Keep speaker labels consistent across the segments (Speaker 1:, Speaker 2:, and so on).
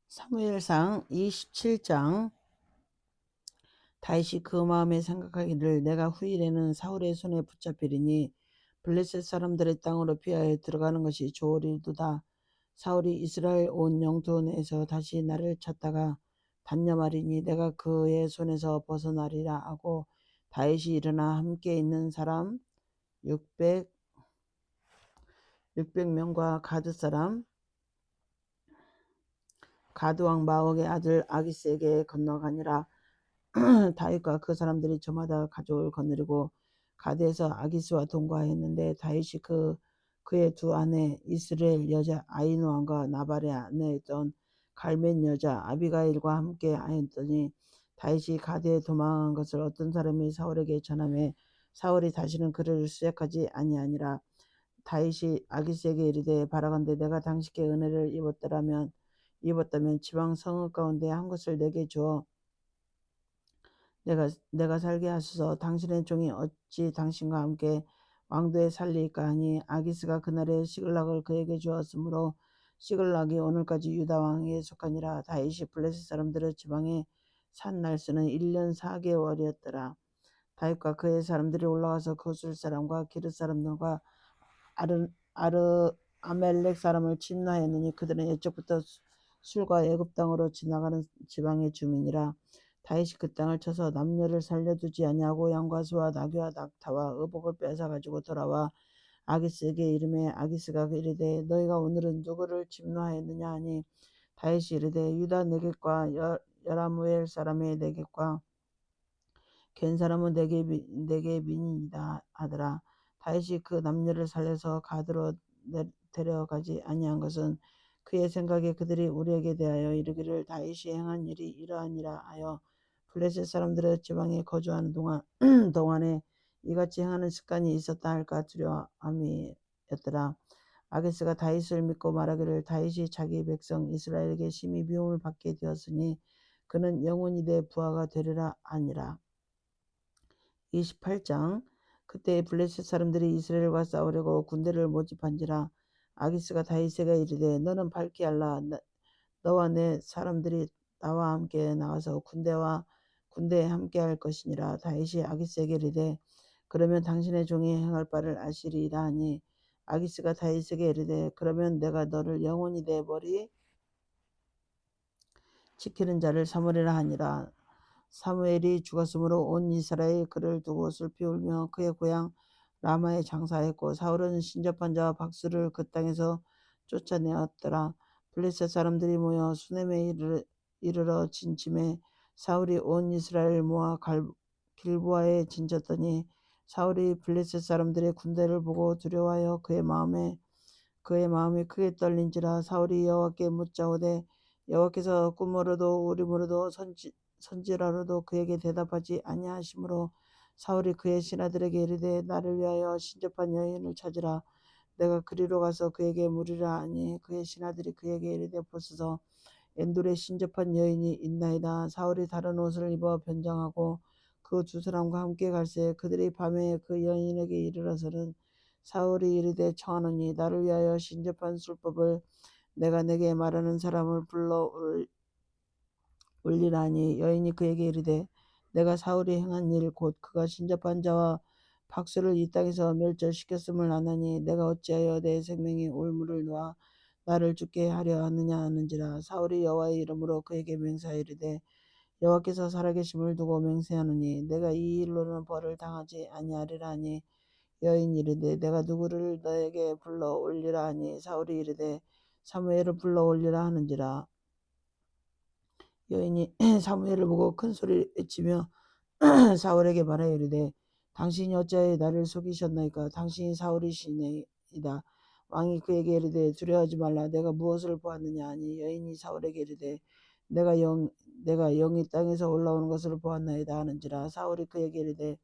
Speaker 1: 사무엘상 27장. 다윗이 그 마음에 생각하기를 내가 후일에는 사울의 손에 붙잡히리니 블레셋 사람들의 땅으로 피하여 들어가는 것이 좋으리도다. 사울이 이스라엘 온 영토 내에서 다시 나를 찾다가 단념하리니 내가 그의 손에서 벗어나리라 하고, 다윗이 일어나 함께 있는 사람 600명과 가드 사람 가드왕 마옥의 아들 아기스에게 건너가니라. 다윗과 그 사람들이 저마다 가족을 거느리고 가드에서 아기스와 동거하였는데, 다윗이 그의 두 아내 이스라엘 여자 아히노암과 나발의 아내였던 갈멜 여자 아비가일과 함께 하였더니, 다윗이 가드에 도망한 것을 어떤 사람이 사울에게 전하매 사울이 다시는 그를 수색하지 아니하니라. 다윗이 아기스에게 이르되, 바라건대 내가 당신께 은혜를 입었다면 지방 성읍 가운데 한 곳을 내게 주어 내가 살게 하소서. 당신의 종이 어찌 당신과 함께 왕도에 살리까 하니, 아기스가 그날에 시글락을 그에게 주었으므로 시글락이 오늘까지 유다 왕에게 속하니라. 다윗이 블레셋 사람들의 지방에 산 날수는 1년 4개월이었더라. 다윗과 그의 사람들이 올라가서 거술 사람과 기르 사람들과 아멜렉 사람을 침노하였느니, 그들은 옛적부터 술과 애굽 땅으로 지나가는 지방의 주민이라. 다윗이 그 땅을 쳐서 남녀를 살려두지 아니하고 양과 소와 나귀와 낙타와 의복을 빼앗아 가지고 돌아와 아기스에게 이르매, 아기스가 이르되 너희가 오늘은 누구를 침노하였느냐 하니, 다윗이 이르되 유다 네겝과 여라무엘 사람의 네겝과 겐 사람은 네겝이니이다 하더라. 다윗이 그 남녀를 살려서 가드로 데려가지 아니한 것은 그의 생각에 그들이 우리에게 대하여 이르기를 다윗이 행한 일이 이러하니라 하여 블레셋 사람들의 지방에 거주하는 동안에 이같이 행하는 습관이 있었다 할까 두려움이었더라. 아기스가 다윗을 믿고 말하기를 다윗이 자기 백성 이스라엘에게 심히 미움을 받게 되었으니 그는 영원히 내 부하가 되리라 하니라. 28장. 그때 블레셋 사람들이 이스라엘과 싸우려고 군대를 모집한지라. 아기스가 다윗에게 이르되 너는 밝히 알라. 너와 내 사람들이 나와 함께 나가서 군대에 함께 할 것이니라. 다윗이 아기스에게 이르되 그러면 당신의 종이 행할 바를 아시리이다 하니, 아기스가 다윗에게 이르되 그러면 내가 너를 영원히 내 머리 지키는 자를 삼으리라 하니라. 사무엘이 죽었으므로 온 이스라엘이 그를 두고 슬피 울며 그의 고향 라마에 장사했고, 사울은 신접한 자와 박수를 그 땅에서 쫓아내었더라. 블레셋 사람들이 모여 수넴에 이르러 진침해 사울이 온 이스라엘 모아 길보아에 진쳤더니, 사울이 블레셋 사람들의 군대를 보고 두려워하여 그의 마음이 크게 떨린지라. 사울이 여호와께 묻자오되 여호와께서 꿈으로도 우림으로도 선지라로도 그에게 대답하지 아니하시므로, 사울이 그의 신하들에게 이르되 나를 위하여 신접한 여인을 찾으라. 내가 그리로 가서 그에게 물으라 하니, 그의 신하들이 그에게 이르되 보소서, 엔돌에 신접한 여인이 있나이다. 사울이 다른 옷을 입어 변장하고 그 두 사람과 함께 갈새 그들이 밤에 그 여인에게 이르러서는 사울이 이르되 청하노니 나를 위하여 신접한 술법을 내가 내게 말하는 사람을 불러 올리라니, 여인이 그에게 이르되 내가 사울이 행한 일 곧 그가 신접한 자와 박수를 이 땅에서 멸절시켰음을 아나니, 내가 어찌하여 내 생명이 올무를 놓아 나를 죽게 하려 하느냐 하는지라. 사울이 여호와의 이름으로 그에게 맹세하여 이르되 여호와께서 살아계심을 두고 맹세하노니 내가 이 일로는 벌을 당하지 아니하리라 하니, 여인이 이르되 내가 누구를 너에게 불러 올리라 하니, 사울이 이르되 사무엘을 불러 올리라 하는지라. 여인이 사무엘을 보고 큰 소리를 외치며 사울에게 말하여 이르되 당신이 어찌하여 나를 속이셨나이까? 당신이 사울이시니이다. 왕이 그에게 이르되 두려워하지 말라. 내가 무엇을 보았느냐 하니, 여인이 사울에게 이르되 내가 영이 땅에서 올라오는 것을 보았나이다 하는지라. 사울이 그에게 이르되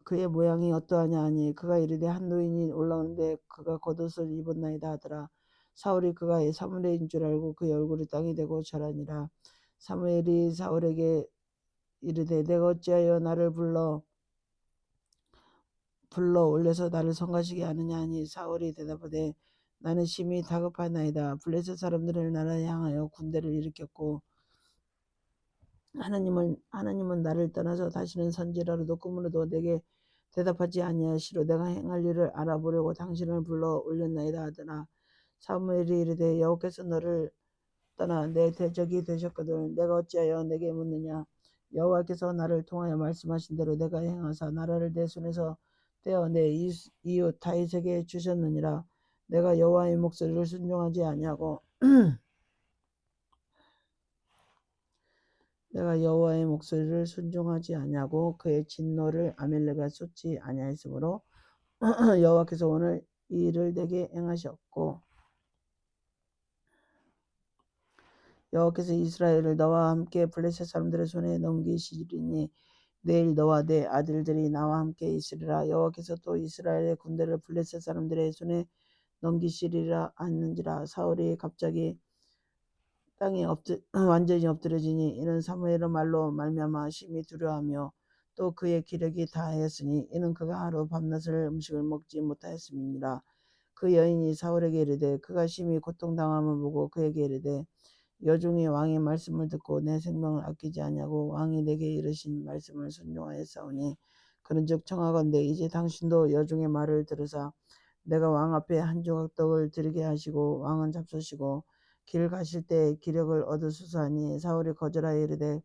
Speaker 1: 그의 모양이 어떠하냐 하니, 그가 이르되 한 노인이 올라오는데 그가 겉옷을 입었나이다 하더라. 사울이 그가 사무엘인 줄 알고 그의 얼굴이 땅이 되고 절하니라. 사무엘이 사울에게 이르되 내가 어찌하여 나를 불러 올려서 나를 성가시게 하느냐 하니, 사울이 대답하되 나는 심히 다급하나이다. 블레셋 사람들을 나를 향하여 군대를 일으켰고 하나님은 나를 떠나서 다시는 선지라로도 꿈으로도 내게 대답하지 아니하시로 내가 행할 일을 알아보려고 당신을 불러 올렸나이다 하더라. 사무엘이 이르되 여호와께서 너를 떠나 내 대적이 되셨거든 내가 어찌하여 내게 묻느냐. 여호와께서 나를 통하여 말씀하신 대로 내가 행하사 나라를 내 손에서 떼어 내 이웃 다윗에게 주셨느니라. 내가 여호와의 목소리를 순종하지 아니하고 내가 여호와의 목소리를 순종하지 아니하고 그의 진노를 아멜렉에 쏟지 아니하였으므로 여호와께서 오늘 이 일을 내게 행하셨고 여호와께서 이스라엘을 너와 함께 블레셋 사람들의 손에 넘기시리니 내일 너와 내 아들들이 나와 함께 있으리라. 여호와께서 또 이스라엘의 군대를 블레셋 사람들의 손에 넘기시리라 하는지라. 사울이 갑자기 땅에 완전히 엎드려지니 이는 사무엘의 말로 말미암아 심히 두려워하며 또 그의 기력이 다하였으니 이는 그가 하루 밤낮을 음식을 먹지 못하였음이니라. 그 여인이 사울에게 이르되 그가 심히 고통당함을 보고 그에게 이르되 여종이 왕의 말씀을 듣고 내 생명을 아끼지 아니하고 왕이 내게 이르신 말씀을 순종하였사오니 그런즉 청하건대 이제 당신도 여종의 말을 들으사 내가 왕 앞에 한 조각 떡을 드리게 하시고 왕은 잡수시고 길 가실 때 기력을 얻으소서 하니 사울이 거절하여 이르되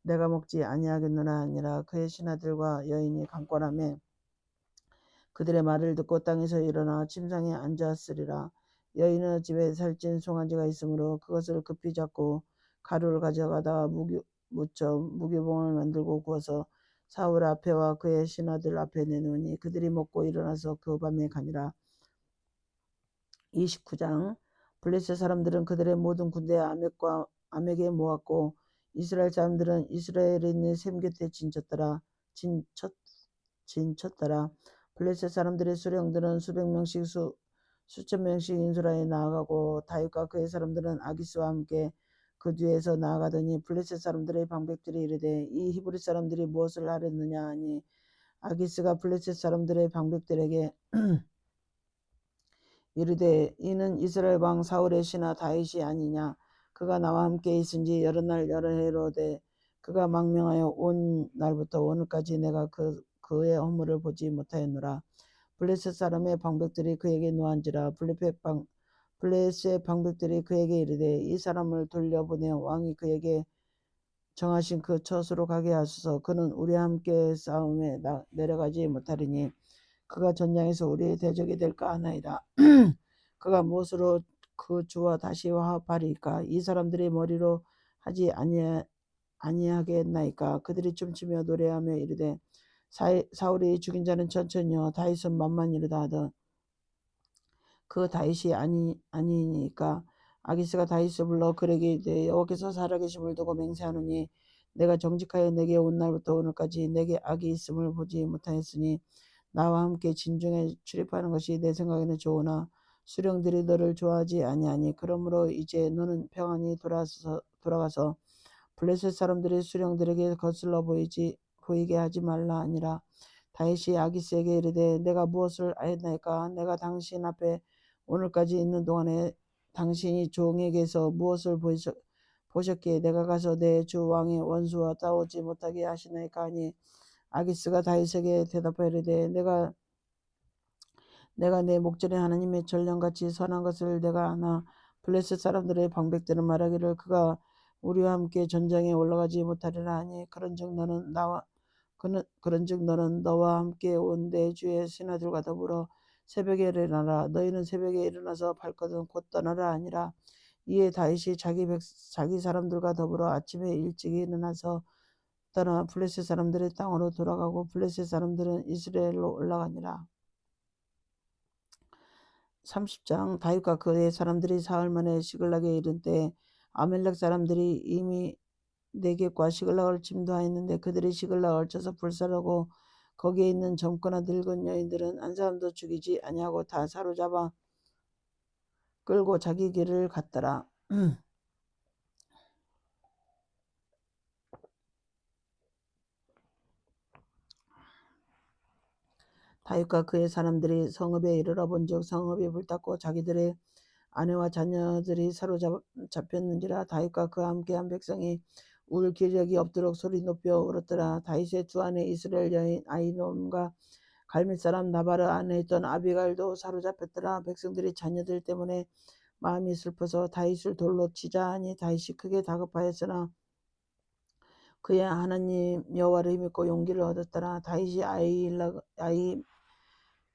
Speaker 1: 내가 먹지 아니하겠노라 하니라. 그의 신하들과 여인이 강권하며 그들의 말을 듣고 땅에서 일어나 침상에 앉았으리라. 여인의 집에 살찐 송아지가 있으므로 그것을 급히 잡고 가루를 가져가다가 묻혀 무교봉을 만들고 구워서 사울 앞에와 그의 신하들 앞에 내놓으니 그들이 먹고 일어나서 그 밤에 가니라. 29장 블레셋 사람들은 그들의 모든 군대에 아멕에 모았고 이스라엘 사람들은 이스라엘에 있는 샘 곁에 진쳤더라. 블레셋 사람들의 수령들은 수백 명씩 수천 명씩 인수라에 나아가고 다윗과 그의 사람들은 아기스와 함께 그 뒤에서 나아가더니 블레셋 사람들의 방백들이 이르되 이 히브리 사람들이 무엇을 하렸느냐 하니 아기스가 블레셋 사람들의 방백들에게 이르되 이는 이스라엘 왕 사울의 신하 다윗이 아니냐. 그가 나와 함께 있은지 여러 날 여러 해로되 그가 망명하여 온 날부터 오늘까지 내가 그의 허물을 보지 못하였노라. 블레셋 사람의 방백들이 그에게 노한지라. 블레셋 방백들이 그에게 이르되 이 사람을 돌려보내어 왕이 그에게 정하신 그 처소로 가게 하소서. 그는 우리와 함께 싸움에 내려가지 못하리니 그가 전장에서 우리의 대적이 될까 하나이다. 그가 무엇으로 그 주와 다시 화합하리까? 이 사람들이 머리로 하지 아니하겠나이까? 그들이 춤추며 노래하며 이르되 사울이 죽인 자는 천천히요 다윗은 만만이로다 하던 그 다윗이 아니니까. 아기스가 다윗을 불러 그에게 이르되 여호와께서 살아계심을 두고 맹세하노니 내가 정직하여 내게 온 날부터 오늘까지 내게 악이 있음을 보지 못하였으니 나와 함께 진중에 출입하는 것이 내 생각에는 좋으나 수령들이 너를 좋아하지 아니하니 그러므로 이제 너는 평안히 돌아가서 블레셋 사람들이 수령들에게 거슬러 보이게 하지 말라 하니라. 다윗이 아기스에게 이르되 내가 무엇을 하였나이까? 내가 당신 앞에 오늘까지 있는 동안에 당신이 종에게서 무엇을 보셨기에 내가 가서 내 주 왕의 원수와 싸우지 못하게 하시나이까 하니 아기스가 다윗에게 대답하여 이르되 내가 내 목전에 하나님의 전령같이 선한 것을 내가 아나 블레셋 사람들의 방백들은 말하기를 그가 우리와 함께 전장에 올라가지 못하리라 하니 그런즉 너는 너와 함께 온 내 주의 신하들과 더불어 새벽에 일어나라. 너희는 새벽에 일어나서 발거든 곧 떠나라 하니라. 이에 다윗이 자기 사람들과 더불어 아침에 일찍 일어나서 떠나 블레셋 사람들의 땅으로 돌아가고 블레셋 사람들은 이스라엘로 올라가니라. 30장 다윗과 그의 사람들이 사흘 만에 시글락에 이른 때 아멜렉 사람들이 이미 네겝과 시글락을 침도하였는데 그들이 시글락을 쳐서 불살하고 거기에 있는 젊거나 늙은 여인들은 한 사람도 죽이지 아니하고 다 사로잡아 끌고 자기 길을 갔더라. 다윗과 그의 사람들이 성읍에 이르러 본즉 성읍이 불탔고 자기들의 아내와 자녀들이 사로잡혔는지라. 다윗과 그와 함께한 백성이 울 기력이 없도록 소리 높여 울었더라. 다윗의 두 아내 이스라엘 여인 아히노암과 갈멜 사람 나바르 안에 있던 아비갈도 사로잡혔더라. 백성들이 자녀들 때문에 마음이 슬퍼서 다윗을 돌로 치자 하니 다윗이 크게 다급하였으나 그의 하나님 여호와를 힘입고 용기를 얻었더라. 다윗이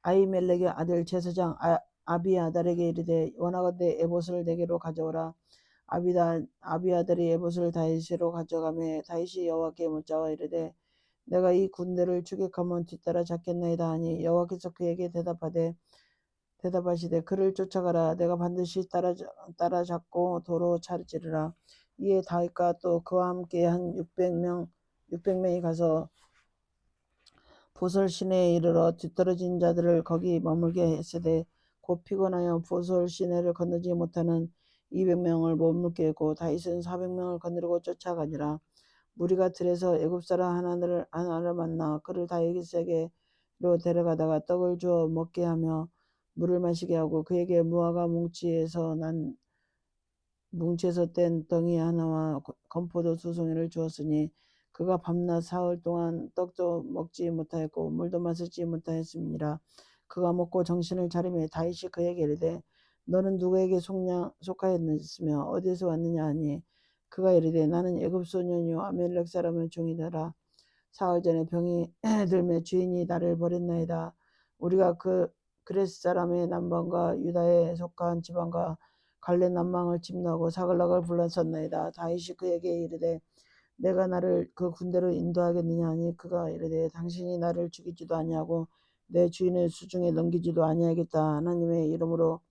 Speaker 1: 아히멜렉의 아들 제사장 아비아달에게 이르되 원하건대 에봇을 내게로 가져오라. 아비아달이 에봇을 다윗으로 가져가매 다윗이 여호와께 묻자와 이르되 내가 이 군대를 추격하면 뒤따라 잡겠나이다 하니 여호와께서 그에게 대답하시되 그를 쫓아가라. 내가 반드시 따라잡고 도로 차지르라. 이에 다윗과 또 그와 함께 한 600명이 가서 보솔 시내에 이르러 뒤떨어진 자들을 거기 머물게 했으되 곧 피곤하여 보솔 시내를 건너지 못하는 200명을 머물게 했고 다윗은 400명을 거느리고 쫓아가니라. 무리가 들에서 애굽 사람 하나를 만나 그를 다윗에게로 데려가다가 떡을 주어 먹게 하며 물을 마시게 하고 그에게 무화과 뭉치에서 뗀 덩이 하나와 건포도 2송이를 주었으니 그가 밤낮 사흘 동안 떡도 먹지 못하였고 물도 마시지 못하였음이니라. 그가 먹고 정신을 차리매 다윗이 그에게 이르되 너는 누구에게 속하였으며 어디서 왔느냐 하니 그가 이르되 나는 애굽 소년이요 아멜렉 사람의 종이더라. 사흘 전에 병이 들매 주인이 나를 버렸나이다. 우리가 그레스 사람의 남방과 유다에 속한 지방과 갈렙 남방을 침노하고 사글락을 불렀었나이다. 다윗이 그에게 이르되 내가 나를 그 군대로 인도하겠느냐 하니 그가 이르되 당신이 나를 죽이지도 아니하고 내 주인의 수중에 넘기지도 아니하겠다. 하나님의 이름으로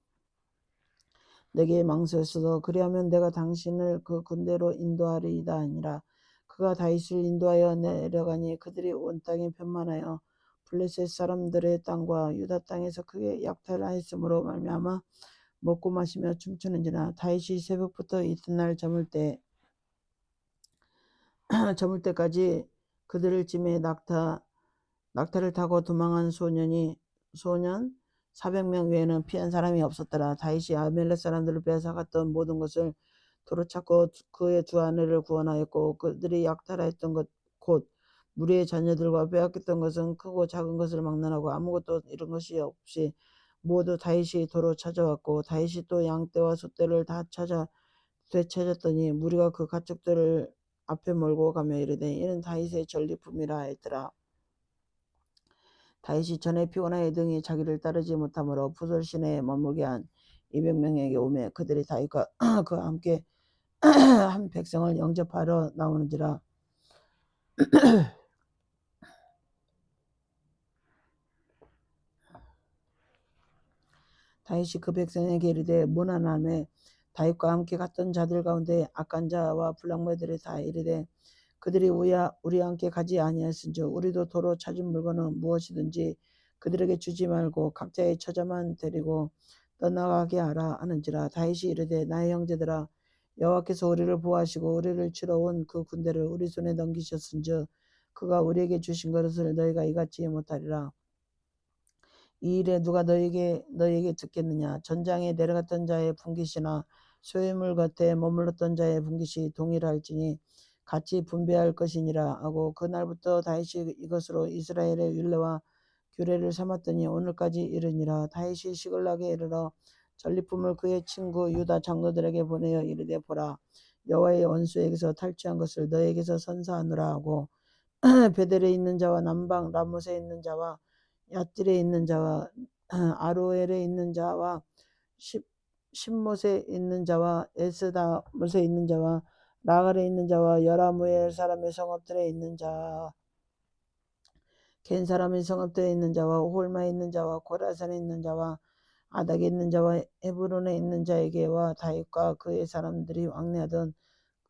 Speaker 1: 내게 망설였어도 그리하면 내가 당신을 그 군대로 인도하리이다 하니라. 그가 다윗을 인도하여 내려가니 그들이 온 땅에 편만하여 블레셋 사람들의 땅과 유다 땅에서 크게 약탈하였으므로 말미암아 먹고 마시며 춤추는지라. 다윗이 새벽부터 이튿날 저물 때까지 그들을 찜해 낙타를 타고 도망한 소년 400명 외에는 피한 사람이 없었더라. 다윗이 아멜렉 사람들을 빼앗아갔던 모든 것을 도로찾고 그의 두 아내를 구원하였고 그들이 약탈하였던 것 곧 무리의 자녀들과 빼앗겼던 것은 크고 작은 것을 막론하고 아무것도 잃은 것이 없이 모두 다윗이 도로 찾아왔고 다윗이 또 양떼와 소떼를 다 되찾았더니 무리가 그 가축들을 앞에 몰고 가며 이르되 이는 다윗의 전리품이라 했더라. 다윗이 전에 피곤하여 등이 자기를 따르지 못하므로 부솔 시내에 머물게 한 200명에게 오매 그들이 다윗과 그와 함께 한 백성을 영접하러 나오는지라. 다윗이 그 백성에게 이르되 문안함에 다윗과 함께 갔던 자들 가운데 악한 자와 불량배들이 다 이르되 그들이 우리와 함께 가지 아니하였은즉 우리도 도로 찾은 물건은 무엇이든지 그들에게 주지 말고 각자의 처자만 데리고 떠나가게 하라 하는지라. 다윗이 이르되 나의 형제들아 여호와께서 우리를 보호하시고 우리를 치러 온 그 군대를 우리 손에 넘기셨은즉 그가 우리에게 주신 것을 너희가 이같이 못하리라. 이 일에 누가 너희에게 듣겠느냐. 전장에 내려갔던 자의 분깃이나 소유물 곁에 머물렀던 자의 분깃이 동일할지니 같이 분배할 것이니라 하고 그날부터 다윗이 이것으로 이스라엘의 율례와 규례를 삼았더니 오늘까지 이르니라. 다윗이 시글락에 이르러 전리품을 그의 친구 유다 장로들에게 보내어 이르되 보라 여호와의 원수에게서 탈취한 것을 너희에게서 선사하노라 하고 베델에 있는 자와 남방 라못에 있는 자와 얏딜에 있는 자와 아로엘에 있는 자와 십못에 있는 자와 에스다못에 있는 자와 라갈에 있는 자와 여라무엘 사람의 성읍들에 있는 자와 겐 사람의 성읍들에 있는 자와 홀마에 있는 자와 고라산에 있는 자와 아닥에 있는 자와 헤브론에 있는 자에게와 다윗과 그의 사람들이 왕래하던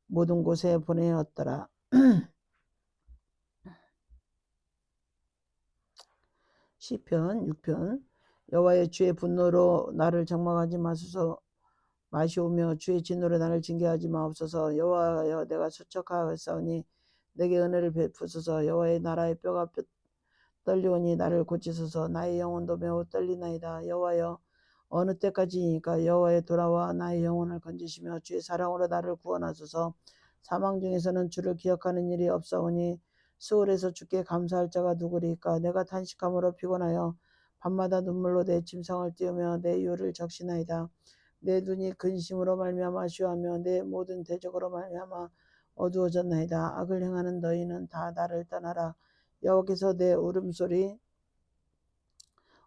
Speaker 1: 모든 곳에 보내었더라. 시편 6편. 여호와의 주의 분노로 나를 장막하지 마시오며 주의 진노로 나를 징계하지 마옵소서. 여호와여 내가 수척하였사오니 내게 은혜를 베푸소서. 여호와의 나라의 뼈가 떨리오니 나를 고치소서. 나의 영혼도 매우 떨리나이다. 여호와여, 어느 때까지이니까. 여호와의 돌아와 나의 영혼을 건지시며 주의 사랑으로 나를 구원하소서. 사망 중에서는 주를 기억하는 일이 없사오니 수월에서 주께 감사할 자가 누구리까. 내가 탄식함으로 피곤하여 밤마다 눈물로 내 침상을 띄우며 내 이유를 적시나이다. 내 눈이 근심으로 말미암아 쉬어하며 내 모든 대적으로 말미암아 어두워졌나이다. 악을 행하는 너희는 다 나를 떠나라. 여호와께서 내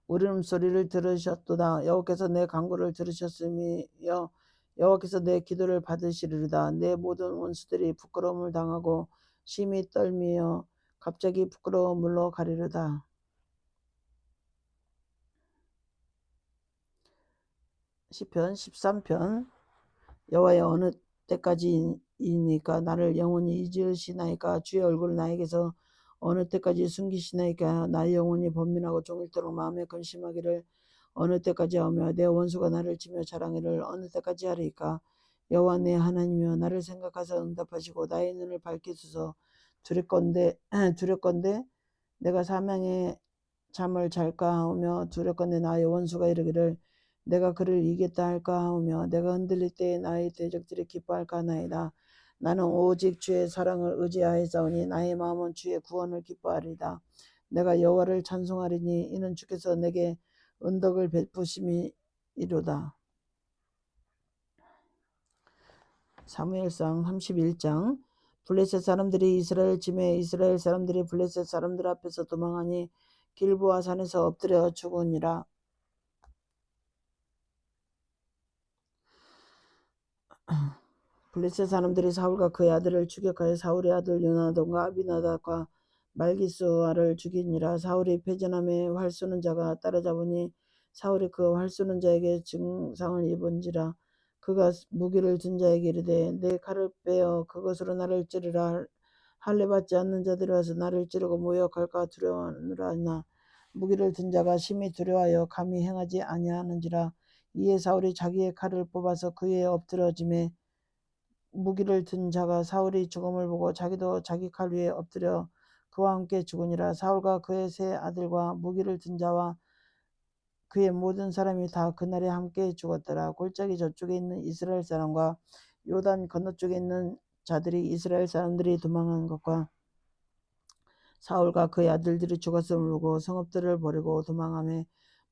Speaker 1: 울음소리를 들으셨도다. 여호와께서 내 간구를 들으셨으며 여호와께서 내 기도를 받으시리로다. 내 모든 원수들이 부끄러움을 당하고 심히 떨미어 갑자기 부끄러워 물러가리로다. 시편 13편. 여호와여, 어느 때까지이니까 나를 영원히 잊으시나이까. 주의 얼굴을 나에게서 어느 때까지 숨기시나이까. 나의 영혼이 번민하고 종일토록 마음에 근심하기를 어느 때까지 하며 내 원수가 나를 치며 자랑이를 어느 때까지 하리까. 여호와 내 하나님이여, 나를 생각하사 응답하시고 나의 눈을 밝히소서. 두렵건대 내가 사망의 잠을 잘까 하며 두렵건대 나의 원수가 이르기를 내가 그를 이겼다 할까 하며 내가 흔들릴 때에 나의 대적들이 기뻐할까 하나이다. 나는 오직 주의 사랑을 의지하였사오니 나의 마음은 주의 구원을 기뻐하리다. 내가 여호와를 찬송하리니 이는 주께서 내게 은덕을 베푸심이로다. 사무엘상 31장. 블레셋 사람들이 이스라엘 짐에 이스라엘 사람들이 블레셋 사람들 앞에서 도망하니 길보아 산에서 엎드려 죽으니라. 블레셋 사람들이 사울과 그의 아들을 추격하여 사울의 아들 요나단과 아비나답과 말기스와를 죽이니라. 사울이 패전함에 활 쏘는 자가 따라잡으니 사울이 그 활 쏘는 자에게 증상을 입은지라. 그가 무기를 든 자에게 이르되 내 칼을 빼어 그것으로 나를 찌르라. 할례 받지 않는 자들이 와서 나를 찌르고 모욕할까 두려우느라 하나 무기를 든 자가 심히 두려워하여 감히 행하지 아니하는지라. 이에 사울이 자기의 칼을 뽑아서 그의 엎드러짐에 무기를 든 자가 사울이 죽음을 보고 자기도 자기 칼 위에 엎드려 그와 함께 죽으니라. 사울과 그의 세 아들과 무기를 든 자와 그의 모든 사람이 다 그날에 함께 죽었더라. 골짜기 저쪽에 있는 이스라엘 사람과 요단 건너쪽에 있는 자들이 이스라엘 사람들이 도망한 것과 사울과 그의 아들들이 죽었음을 보고 성읍들을 버리고 도망하며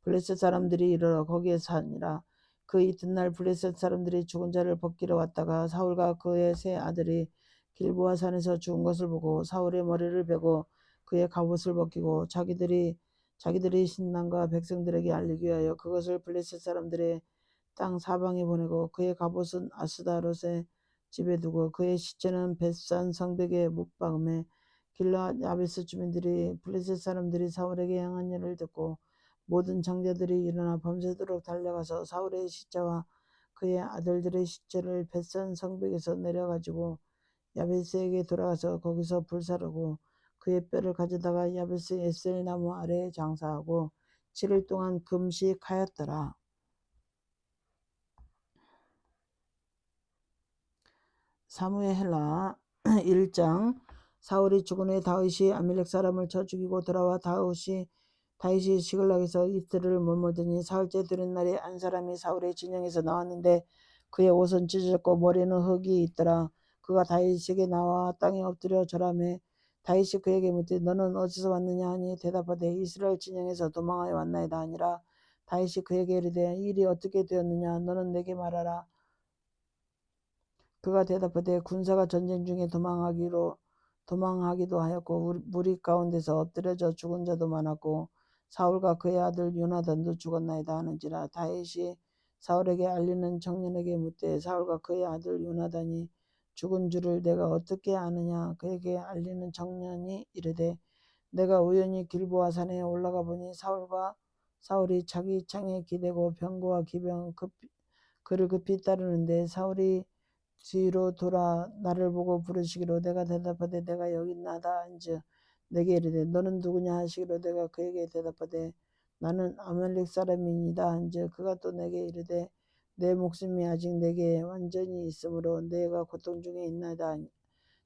Speaker 1: 블레셋 사람들이 이르러 거기에 사니라. 그 이튿날 블레셋 사람들이 죽은 자를 벗기러 왔다가 사울과 그의 세 아들이 길보아 산에서 죽은 것을 보고 사울의 머리를 베고 그의 갑옷을 벗기고 자기들이 신랑과 백성들에게 알리기 위하여 그것을 블레셋 사람들의 땅 사방에 보내고 그의 갑옷은 아스다롯의 집에 두고 그의 시체는 벳산 성벽에 못 박음에 길르앗 야베스 주민들이 블레셋 사람들이 사울에게 행한 일을 듣고 모든 장자들이 일어나 밤새도록 달려가서 사울의 시체와 그의 아들들의 시체를 벳산 성벽에서 내려가지고 야베스에게 돌아가서 거기서 불사르고 그의 뼈를 가져다가 야베스 에셀 나무 아래에 장사하고 7일 동안 금식하였더라. 사무엘하 1장. 사울이 죽은 후에 다윗이 아말렉 사람을 쳐 죽이고 돌아와 다윗이 시글락에서 이틀을 머물더니 사흘째 되는 날에 한 사람이 사울의 진영에서 나왔는데 그의 옷은 찢어졌고 머리는 흙이 있더라. 그가 다윗에게 나와 땅에 엎드려 절하매 다윗이 그에게 묻되 너는 어디서 왔느냐 하니 대답하되 이스라엘 진영에서 도망하여 왔나이다 하니라. 다윗이 그에게 이르되 일이 어떻게 되었느냐 너는 내게 말하라. 그가 대답하되 군사가 전쟁 중에 도망하기도 하였고 무리 가운데서 엎드려져 죽은 자도 많았고 사울과 그의 아들 요나단도 죽었나이다 하는지라. 다윗이 사울에게 알리는 청년에게 묻되 사울과 그의 아들 요나단이 죽은 줄을 내가 어떻게 아느냐. 그에게 알리는 청년이 이르되 내가 우연히 길보아 산에 올라가 보니 사울이 자기 창에 기대고 병거와 기병 그를 급히 따르는데 사울이 뒤로 돌아 나를 보고 부르시기로 내가 대답하되 내가 여기 있나이다 한즉 내게 이르되 너는 누구냐 하시기로 내가 그에게 대답하되 나는 아말렉 사람이니이다 한즉 그가 또 내게 이르되 내 목숨이 아직 내게 완전히 있으므로 내가 고통 중에 있나이다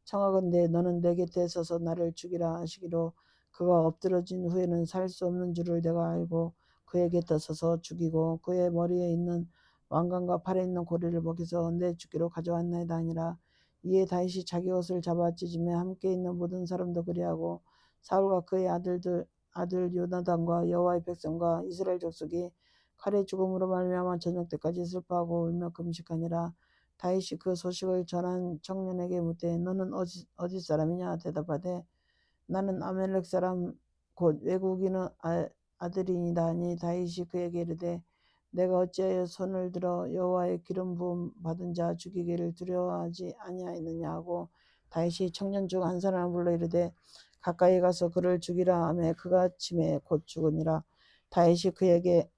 Speaker 1: 청하건대 너는 내 곁에 서서 나를 죽이라 하시기로 그가 엎드러진 후에는 살 수 없는 줄을 내가 알고 그에게 떠서서 죽이고 그의 머리에 있는 왕관과 팔에 있는 고리를 벗겨서 내 주기로 가져왔나이다 하니라. 이에 다윗이 자기 옷을 잡아 찢으며 함께 있는 모든 사람도 그리하고 사울과 그의 아들 요나단과 여호와의 백성과 이스라엘 족속이 칼의 죽음으로 말미암아 저녁 때까지 슬퍼하고 울며 금식하니라. 다윗이 그 소식을 전한 청년에게 묻되 너는 어디 사람이냐 대답하되 나는 아멜렉 사람 곧 외국인의 아들이니라 하니 다윗이 그에게 이르되 내가 어찌하여 손을 들어 여호와의 기름 부음 받은 자 죽이기를 두려워하지 아니하였느냐 하고 다윗이 청년 중 한 사람을 불러 이르되 가까이 가서 그를 죽이라 하매 그가 치매 곧 죽으니라. 다윗이 그에게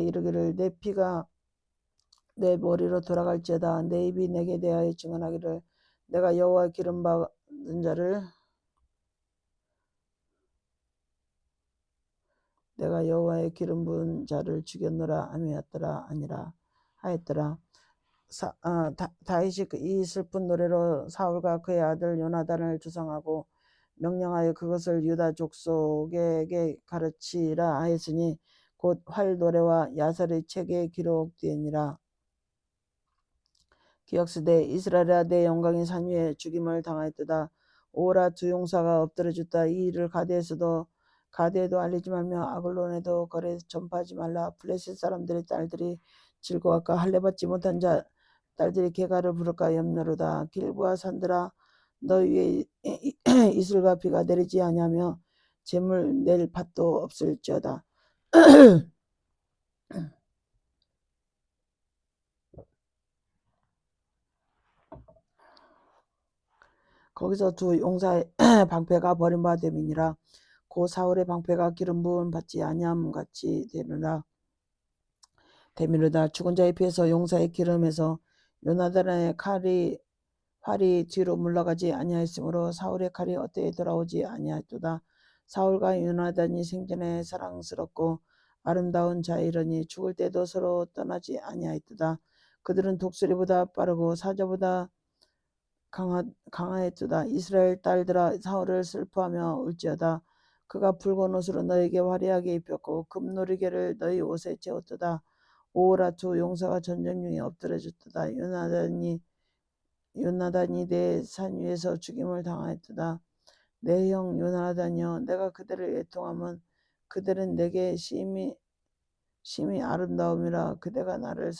Speaker 1: 이르기를 내 피가 내 머리로 돌아갈지어다 내 입이 내게 대하여 증언하기를 내가 여호와의 기름 받은 자를 내가 여호와의 기름 부은 자를 죽였노라 아니라 하였더라. 다윗이 이 슬픈 노래로 사울과 그의 아들 요나단을 주상하고 명령하여 그것을 유다 족속에게 가르치라 하였으니 곧 활 노래와 야설의 책에 기록되니라. 기억스되 이스라엘아 내 영광이 산 위에 죽임을 당하였도다. 오라 두 용사가 엎드려졌다. 이 일을 가드에도 알리지 말며 아글론에도 거래 전파하지 말라. 블레셋 사람들의 딸들이 즐거워할까 할례받지 못한 자 딸들이 개가를 부를까 염려로다. 길보아 산들아 너 위에 이슬과 비가 내리지 아니하며 재물 낼 밭도 없을지어다. 거기서 두 용사의 방패가 버림받아 됨이니라. 고 사울의 방패가 기름 부음 받지 아니함 같이 되미르다. 죽은 자의 피에서 용사의 기름에서 요나단의 활이 뒤로 물러가지 아니하였으므로 사울의 칼이 어때에 돌아오지 아니하였도다. 사울과 요나단이 생전에 사랑스럽고 아름다운 자이러니 죽을 때도 서로 떠나지 아니하였도다. 그들은 독수리보다 빠르고 사자보다 강하였도다. 이스라엘 딸들아 사울을 슬퍼하며 울지어다. 그가 붉은 옷으로 너에게 화려하게 입혔고 금노리개를 너희 옷에 채웠도다. 오라 두 용사가 전쟁 중에 엎드려졌도다. 요나단이 내 산 위에서 죽임을 당하였도다. 내 형 요나단이여 내가 그들을 애통하면 그들은 내게 심히 아름다움이라. 그대가 나를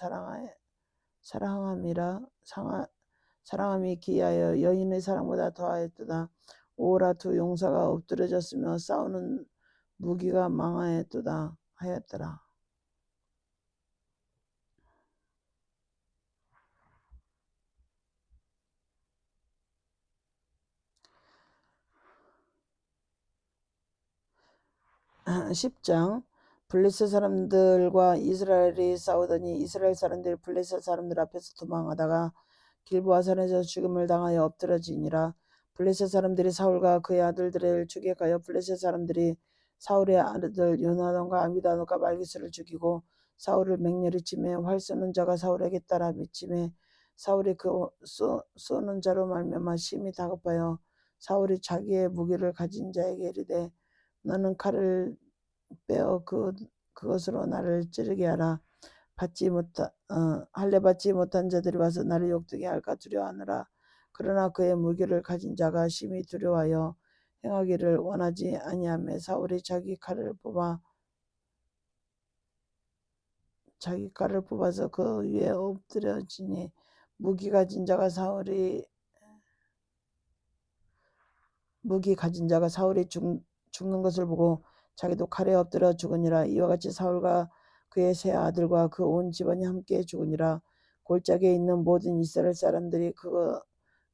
Speaker 1: 사랑함이 기하여 여인의 사랑보다 더하였도다. 오라 두 용사가 엎드려졌으며 싸우는 무기가 망하였도다 하였더라. 아, 10장 블레셋 사람들과 이스라엘이 싸우더니 이스라엘 사람들이 블레셋 사람들 앞에서 도망하다가 길보아산에서 죽음을 당하여 엎드러지니라. 블레셋 사람들이 사울과 그의 아들들을 죽여가여 블레셋 사람들이 사울의 아들 요나단과 아비다노가 말기스를 죽이고 사울을 맹렬히 치매 활 쏘는 자가 사울에게 따라 미치매 사울이 그 쏘는 자로 말미암아 심히 다급하여 사울이 자기의 무기를 가진 자에게 이르되 너는 칼을 빼어 그것으로 나를 찌르게 하라. 할례 받지 못한 자들이 와서 나를 욕되게 할까 두려워하느라. 그러나 그의 무기를 가진 자가 심히 두려워하여 행하기를 원하지 아니하며 사울이 자기 칼을 뽑아서 그 위에 엎드려지니 무기 가진 자가 사울이 죽는 것을 보고 자기도 칼에 엎드려 죽으니라. 이와 같이 사울과 그의 세 아들과 그 온 집안이 함께 죽으니라. 골짜기에 있는 모든 이스라엘 사람들이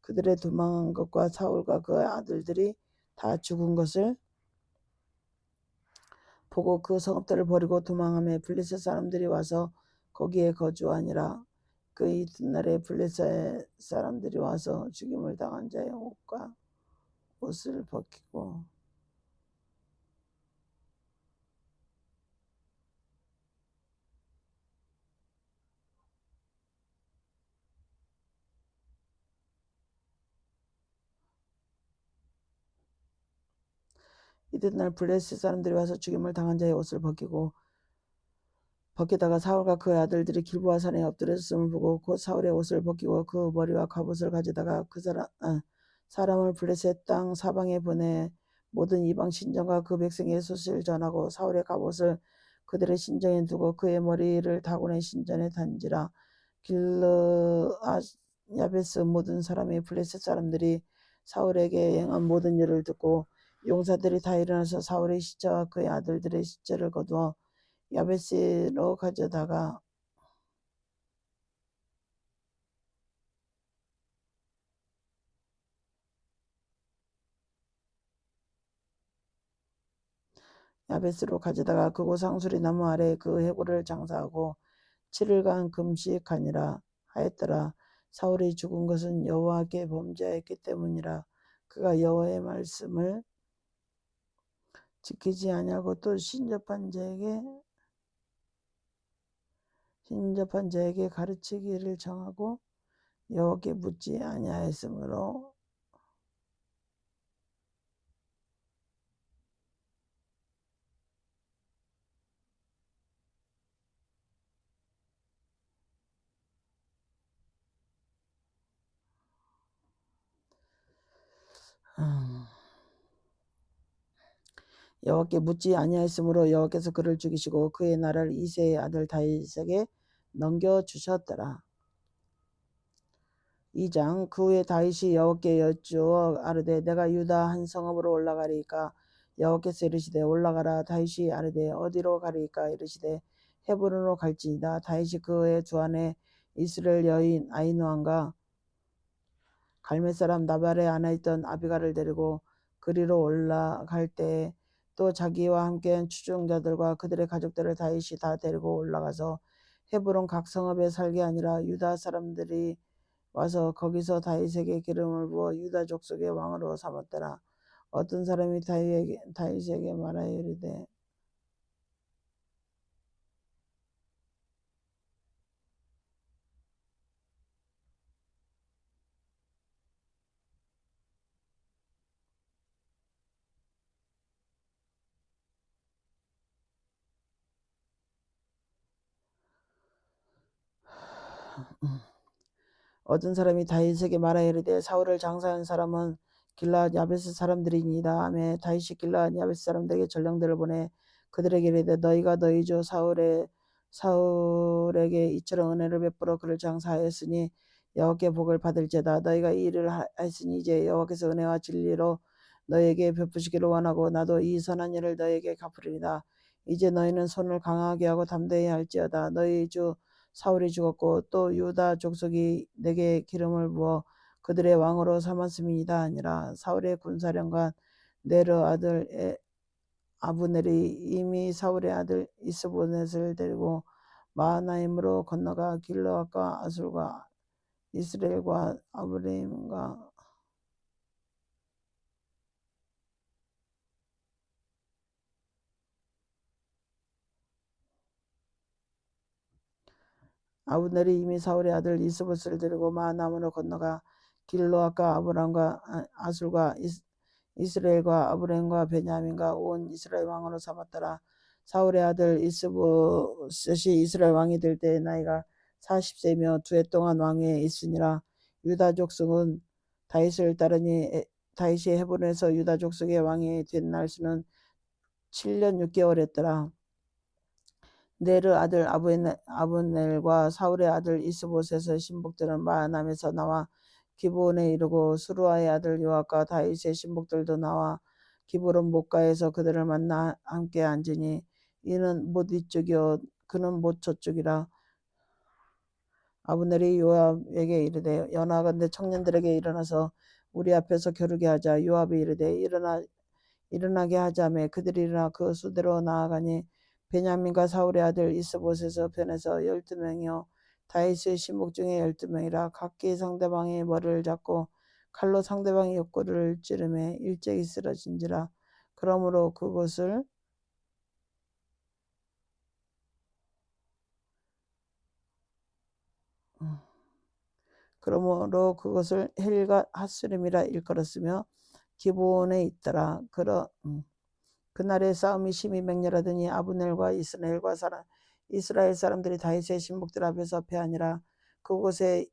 Speaker 1: 그들의 도망한 것과 사울과 그 아들들이 다 죽은 것을 보고 그 성읍들을 버리고 도망하며 블레셋 사람들이 와서 거기에 거주하니라. 그 이튿날에 블레셋 사람들이 와서 죽임을 당한 자의 옷을 벗기고 이튿날 블레셋 사람들이 와서 죽임을 당한 자의 옷을 벗기다가 사울과 그의 아들들이 길보아 산에 엎드렸음을 보고 곧 사울의 옷을 벗기고 그 머리와 갑옷을 가져다가 사람을 블레셋 땅 사방에 보내 모든 이방 신전과 그 백성의 소식을 전하고 사울의 갑옷을 그들의 신전에 두고 그의 머리를 다곤의 신전에 단지라. 길르앗 야베스 모든 사람의 블레셋 사람들이 사울에게 행한 모든 일을 듣고 용사들이 다 일어나서 사울의 시체와 그의 아들들의 시체를 거두어 야베스로 가져다가 그곳 상수리 나무 아래 그 해골을 장사하고 7일간 금식하니라 하였더라. 사울이 죽은 것은 여호와께 범죄하였기 때문이라. 그가 여호와의 말씀을 지키지 아니하고 또 신접한 자에게 가르치기를 정하고 여호와께 묻지 아니하였으므로 여호와께서 그를 죽이시고 그의 나라를 이새의 아들 다윗에게 넘겨주셨더라. 2장. 그 후에 다윗이 여호와께 여쭈어 아르되 내가 유다 한 성읍으로 올라가리이까. 여호와께서 이르시되 올라가라. 다윗이 아르되 어디로 가리이까. 이르시되 헤브론으로 갈지니라. 다윗이 그의 두 아내 이스라엘 여인 아히노함과 갈멜 사람 나발에 안아 있던 아비갈을 데리고 그리로 올라갈 때에 또 자기와 함께한 추종자들과 그들의 가족들을 다윗이 다 데리고 올라가서 헤브론 각 성읍에 살게 아니라 유다 사람들이 와서 거기서 다윗에게 기름을 부어 유다 족속의 왕으로 삼았더라. 어떤 사람이 다윗에게 말하여 이르되 사울을 장사한 사람은 길르앗 야베스 사람들이니이다 하며 다윗이 길르앗 야베스 사람들에게 전령들을 보내 그들에게 이르되 너희가 너희 주 사울에게 이처럼 은혜를 베풀어 그를 장사하였으니 여호와께 복을 받을지어다. 너희가 이 일을 하였으니 이제 여호와께서 은혜와 진리로 너희에게 베푸시기를 원하고 나도 이 선한 일을 너희에게 갚으리이다. 이제 너희는 손을 강하게 하고 담대히 할지어다. 너희 주 사울이 죽었고 또 유다 족속이 내게 기름을 부어 그들의 왕으로 삼았음이니이다 하니라. 사울의 군사령관 네르 아들 아브넬이 이미 사울의 아들 이스보셋을 데리고 마하나임으로 건너가 길르앗과 아술과 이스라엘과 아브레임과 아브넬이 이미 사울의 아들 이스보셋을 데리고 마하나임으로 건너가 길르앗과 아브람과 아술과 이스라엘과 아브렘과 베냐민과 온 이스라엘 왕으로 삼았더라. 사울의 아들 이스보셋이 이스라엘 왕이 될 때 나이가 40세며 2해 동안 왕위에 있으니라. 유다 족속은 다윗을 따르니 다윗이 헤브론에서 유다 족속의 왕이 된 날수는 7년 6개월이었더라. 네르 아들 아브넬과 사울의 아들 이스보셋의 신복들은 마하나임에서 나와 기브온에 이르고 수루아의 아들 요압과 다윗의 신복들도 나와 기브론 목가에서 그들을 만나 함께 앉으니 이는 못 이쪽이요 그는 못 저쪽이라. 아브넬이 요압에게 이르되 연하건대 청년들에게 일어나서 우리 앞에서 겨루게 하자. 요압이 이르되 일어나게 하자매 그들이 일어나 그 수대로 나아가니 베냐민과 사울의 아들 이스보셋의 편에서 12명이요 다윗의 신복 중에 12명이라. 각기 상대방의 머리를 잡고 칼로 상대방의 옆구리를 찌르매 일제히 쓰러진지라. 그러므로 그것을 헬갓 핫수림이라 일컬었으며 기브온에 있더라. 그날에 싸움이 심히 맹렬하더니 아브넬과 이스라엘 사람들이 다윗의 신복들 앞에서 패하니라. 그곳에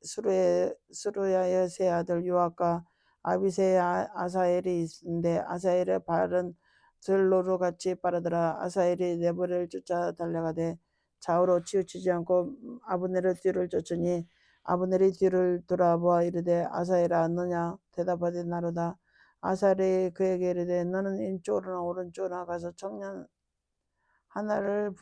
Speaker 1: 스루야의 세 아들 요압과 아비새의 아사엘이 있는데 아사엘의 발은 들로루 같이 빠르더라. 아사엘이 네볼을 쫓아 달려가되 좌우로 치우치지 않고 아브넬의 뒤를 쫓으니 아브넬이 뒤를 돌아보아 이르되 아사엘아 너냐 대답하되 나로다. 아사엘이 그에게 이르되 너는 왼쪽으로나 오른쪽으로나 가서 청년 하나를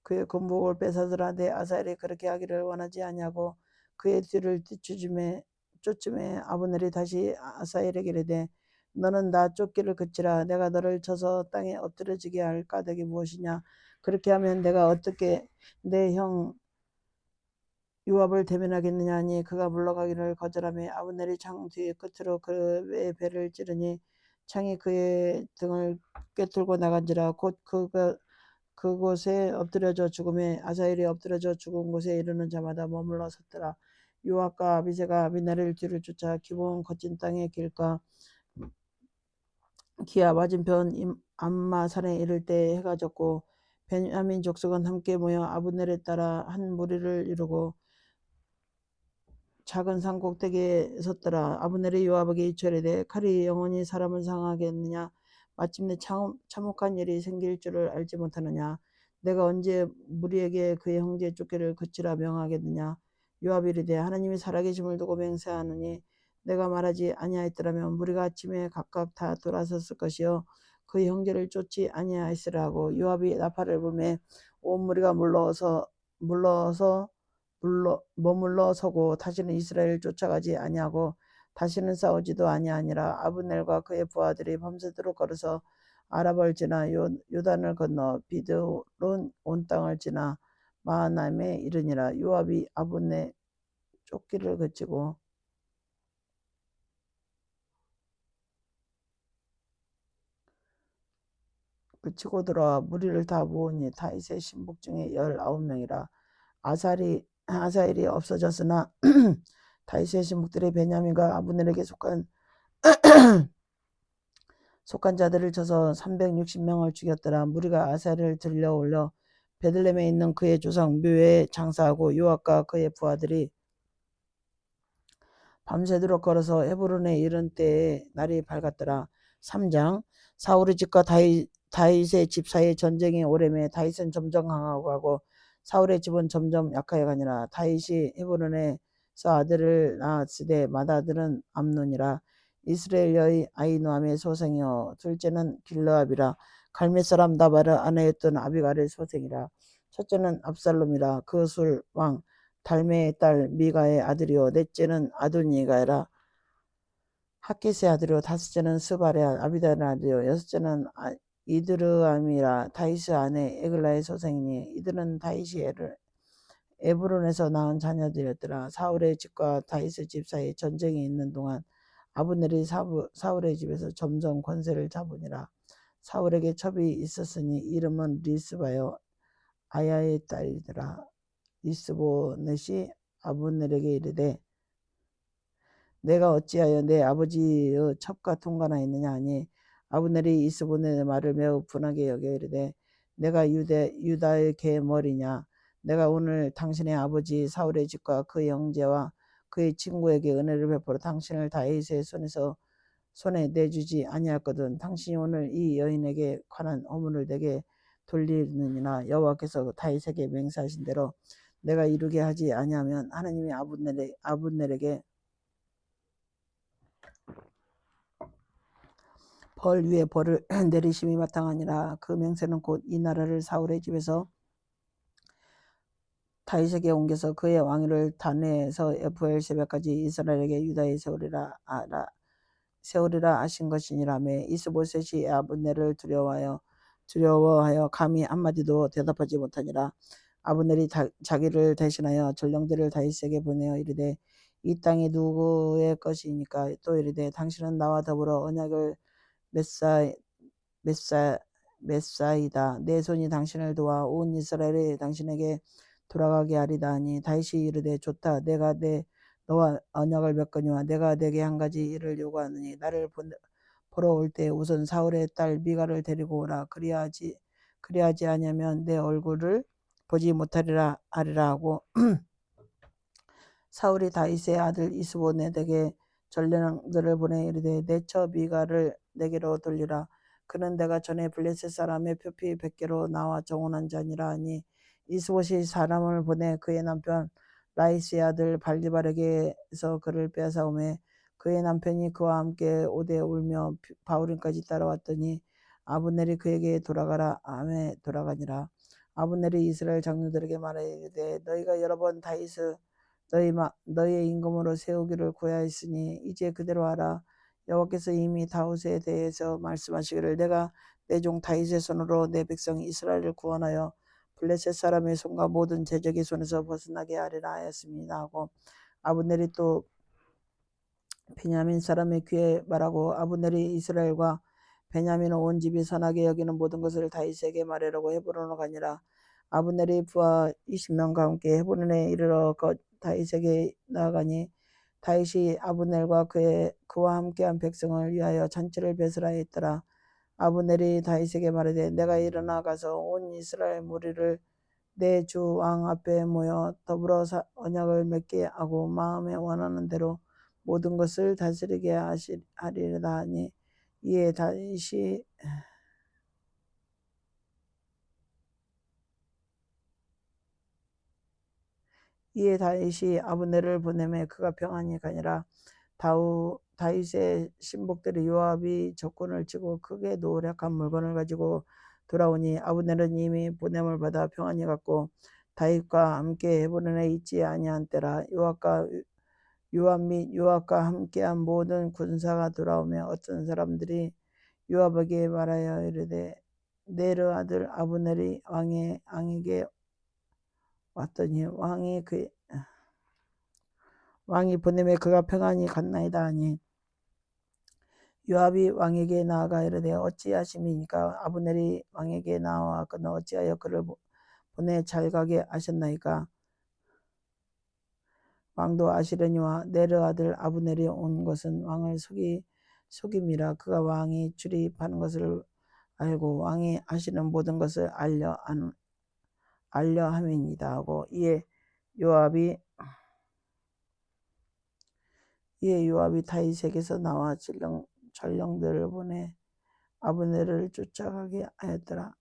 Speaker 1: 그의 군복을 뺏어들라. 내 아사엘이 그렇게 하기를 원하지 아니하고 그의 뒤를 쫓음에 아브넬이 다시 아사엘에게 이르되 너는 나 쫓기를 그치라. 내가 너를 쳐서 땅에 엎드려지게 할 까닭이 무엇이냐. 그렇게 하면 내가 어떻게 내 형 요압을 대면하겠느냐 하니 그가 물러가기를 거절하며 아브넬이 창 뒤에 끝으로 그의 배를 찌르니 창이 그의 등을 꿰뚫고 나간지라. 곧 그곳에 엎드려져 죽음에 아사엘이 엎드려져 죽은 곳에 이르는 자마다 머물러 섰더라. 요압과 아비새가 아비나를 뒤를 쫓아 기브온 거친 땅의 길과 기아 맞은편 암마산에 이를 때 해가 졌고 베냐민 족속은 함께 모여 아브넬에 따라 한 무리를 이루고 작은 산 꼭대기에 섰더라. 아브넬이 요압에게 이르되 칼이 영원히 사람을 상하겠느냐. 마침내 참혹한 일이 생길 줄을 알지 못하느냐. 내가 언제 무리에게 그의 형제 쫓기를 그치라 명하겠느냐. 요압이 이르되 하나님이 살아계심을 두고 맹세하노니 내가 말하지 아니하였더라면 무리가 아침에 각각 다 돌아섰을 것이요 그의 형제를 쫓지 아니하였으라 하고 요압이 나팔을 불매 온 무리가 머물러 서고 다시는 이스라엘을 쫓아가지 아니하고 다시는 싸우지도 아니하니라. 아브넬과 그의 부하들이 밤새도록 걸어서 아랍을 지나 요단을 건너 비드론 온 땅을 지나 마하나임에 이르니라. 요압이 아브넬 쫓기를 그치고 돌아와 무리를 다 모으니 다윗의 신복 중에 19명이라. 아사엘이 없어졌으나 다윗의 신복들이 베냐민과 아브넬에게 속한 자들을 쳐서 360명을 죽였더라. 무리가 아사엘을 들려 올려 베들레헴에 있는 그의 조상 묘에 장사하고 요압과 그의 부하들이 밤새도록 걸어서 헤브론에 이른 때에 날이 밝았더라. 3장 사울의 집과 다윗의 집 사이에 전쟁이 오래매 다윗은 점점 강하고 가고 사울의 집은 점점 약하여 가니라. 다윗이 헤브론에서 아들을 낳았으되 맏아들은 암논이라. 이스라엘의 아히노함의 소생이요 둘째는 길르압이라. 갈멜 사람 나발의 아내였던 아비갈의 소생이라. 첫째는 압살롬이라. 그술 왕 달메의 딸 미가의 아들이요 넷째는 아도니가라 핫깃의 아들이요 다섯째는 스발의 아비달의 아들이요 여섯째는 이드르암이라. 다윗의 아내 에글라의 소생이니 이들은 다윗이 에브론에서 낳은 자녀들이었더라. 사울의 집과 다윗의 집 사이에 전쟁이 있는 동안 아브넬이 사울의 집에서 점점 권세를 잡으니라. 사울에게 첩이 있었으니 이름은 리스바요 아야의 딸이더라. 이스보넷이 아브넬에게 이르되 내가 어찌하여 내 아버지의 첩과 통관하였느냐 하니 아브넬이 이스보넷의 말을 매우 분하게 여겨 이르되 내가 유다의 개 머리냐. 내가 오늘 당신의 아버지 사울의 집과 그의 형제와 그의 친구에게 은혜를 베풀어 당신을 다윗의 손에 내주지 아니하거든. 당신이 오늘 이 여인에게 관한 어문을 내게 돌리느니나 여호와께서 다윗에게 맹세하신 대로 내가 이루게 하지 아니하면 하나님이 아브넬에게 벌 위에 벌을 내리심이 마땅하니라. 그 맹세는 곧 이 나라를 사울의 집에서 다윗에게 옮겨서 그의 왕위를 단에서 브엘세바까지 이스라엘에게 유다에 세우리라 하신 것이니라매. 이스보셋이 아브넬을 두려워하여 감히 한마디도 대답하지 못하니라. 아브넬이 자기를 대신하여 전령들을 다윗에게 보내어 이르되 이 땅이 누구의 것이니까. 또 이르되 당신은 나와 더불어 언약을 맺사이다. 내 손이 당신을 도와 온 이스라엘이 당신에게 돌아가게 하리다 하니 다윗이 이르되 좋다. 내가 너와 언약을 맺거니와 내가 내게 한 가지 일을 요구하느니 나를 보러 올 때 우선 사울의 딸 미갈을 데리고 오라. 그리하지 아니하면 내 얼굴을 보지 못하리라 하리라 하고 사울이 다윗의 아들 이스보넷에게 전령들을 보내 이르되 내 처 미갈을 내게로 돌리라. 그는 내가 전에 블레셋 사람의 표피 100개로 나와 정원한 자니라 하니 이스보시 사람을 보내 그의 남편 라이스의 아들 발디발에게서 그를 빼앗아오매 그의 남편이 그와 함께 오되 울며 바울임까지 따라왔더니 아브넬이 그에게 돌아가라 하매 돌아가니라. 아브넬이 이스라엘 장로들에게 말하되 너희가 여러 번 다윗을 너희의 임금으로 세우기를 구하였으니 이제 그대로 하라. 여호와께서 이미 다윗에 대해서 말씀하시기를 내가 내 종 다윗의 손으로 내 백성 이스라엘을 구원하여 블레셋 사람의 손과 모든 제적의 손에서 벗어나게 하리라 하였습니다 하고 아브넬이 또 베냐민 사람의 귀에 말하고 아브넬이 이스라엘과 베냐민 온 집이 선하게 여기는 모든 것을 다윗에게 말하라고 헤브론으로 가니라. 아브넬이 부하 20명과 함께 헤브론에 이르러 다윗에게 나아가니 다윗이 아브넬과 그와 함께한 백성을 위하여 잔치를 베풀하였더라. 아브넬이 다윗에게 말하되 내가 일어나 가서 온 이스라엘 무리를 내 주 왕 앞에 모여 더불어 언약을 맺게 하고 마음에 원하는 대로 모든 것을 다스리게 하리라 하니 이에 다윗이 아브넬을 보내매 그가 평안히 가니라. 다윗의 신복들이 요압이 적군을 치고 크게 노력한 물건을 가지고 돌아오니 아브넬은 이미 보냄을 받아 평안히 갔고 다윗과 함께 헤브론에 있지 아니한 때라. 요압 및 요압과 함께한 모든 군사가 돌아오며 어떤 사람들이 요압에게 말하여 이르되 네르 아들 아브넬이 왕에게 왔더니 왕이 보내매 그가 평안히 갔나이다 하니 요압이 왕에게 나아가 이르되 어찌하심이니까. 아브넬이 왕에게 나와 그는 어찌하여 그를 보내 잘 가게 하셨나이까. 왕도 아시려니와 네르 아들 아브넬이 온 것은 왕을 속임이라. 그가 왕이 출입하는 것을 알고 왕이 하시는 모든 것을 알려 함이니이다 하고 이에 요압이 다윗에게서 나와 전령들을 보내 아브넬을 쫓아가게 하였더라.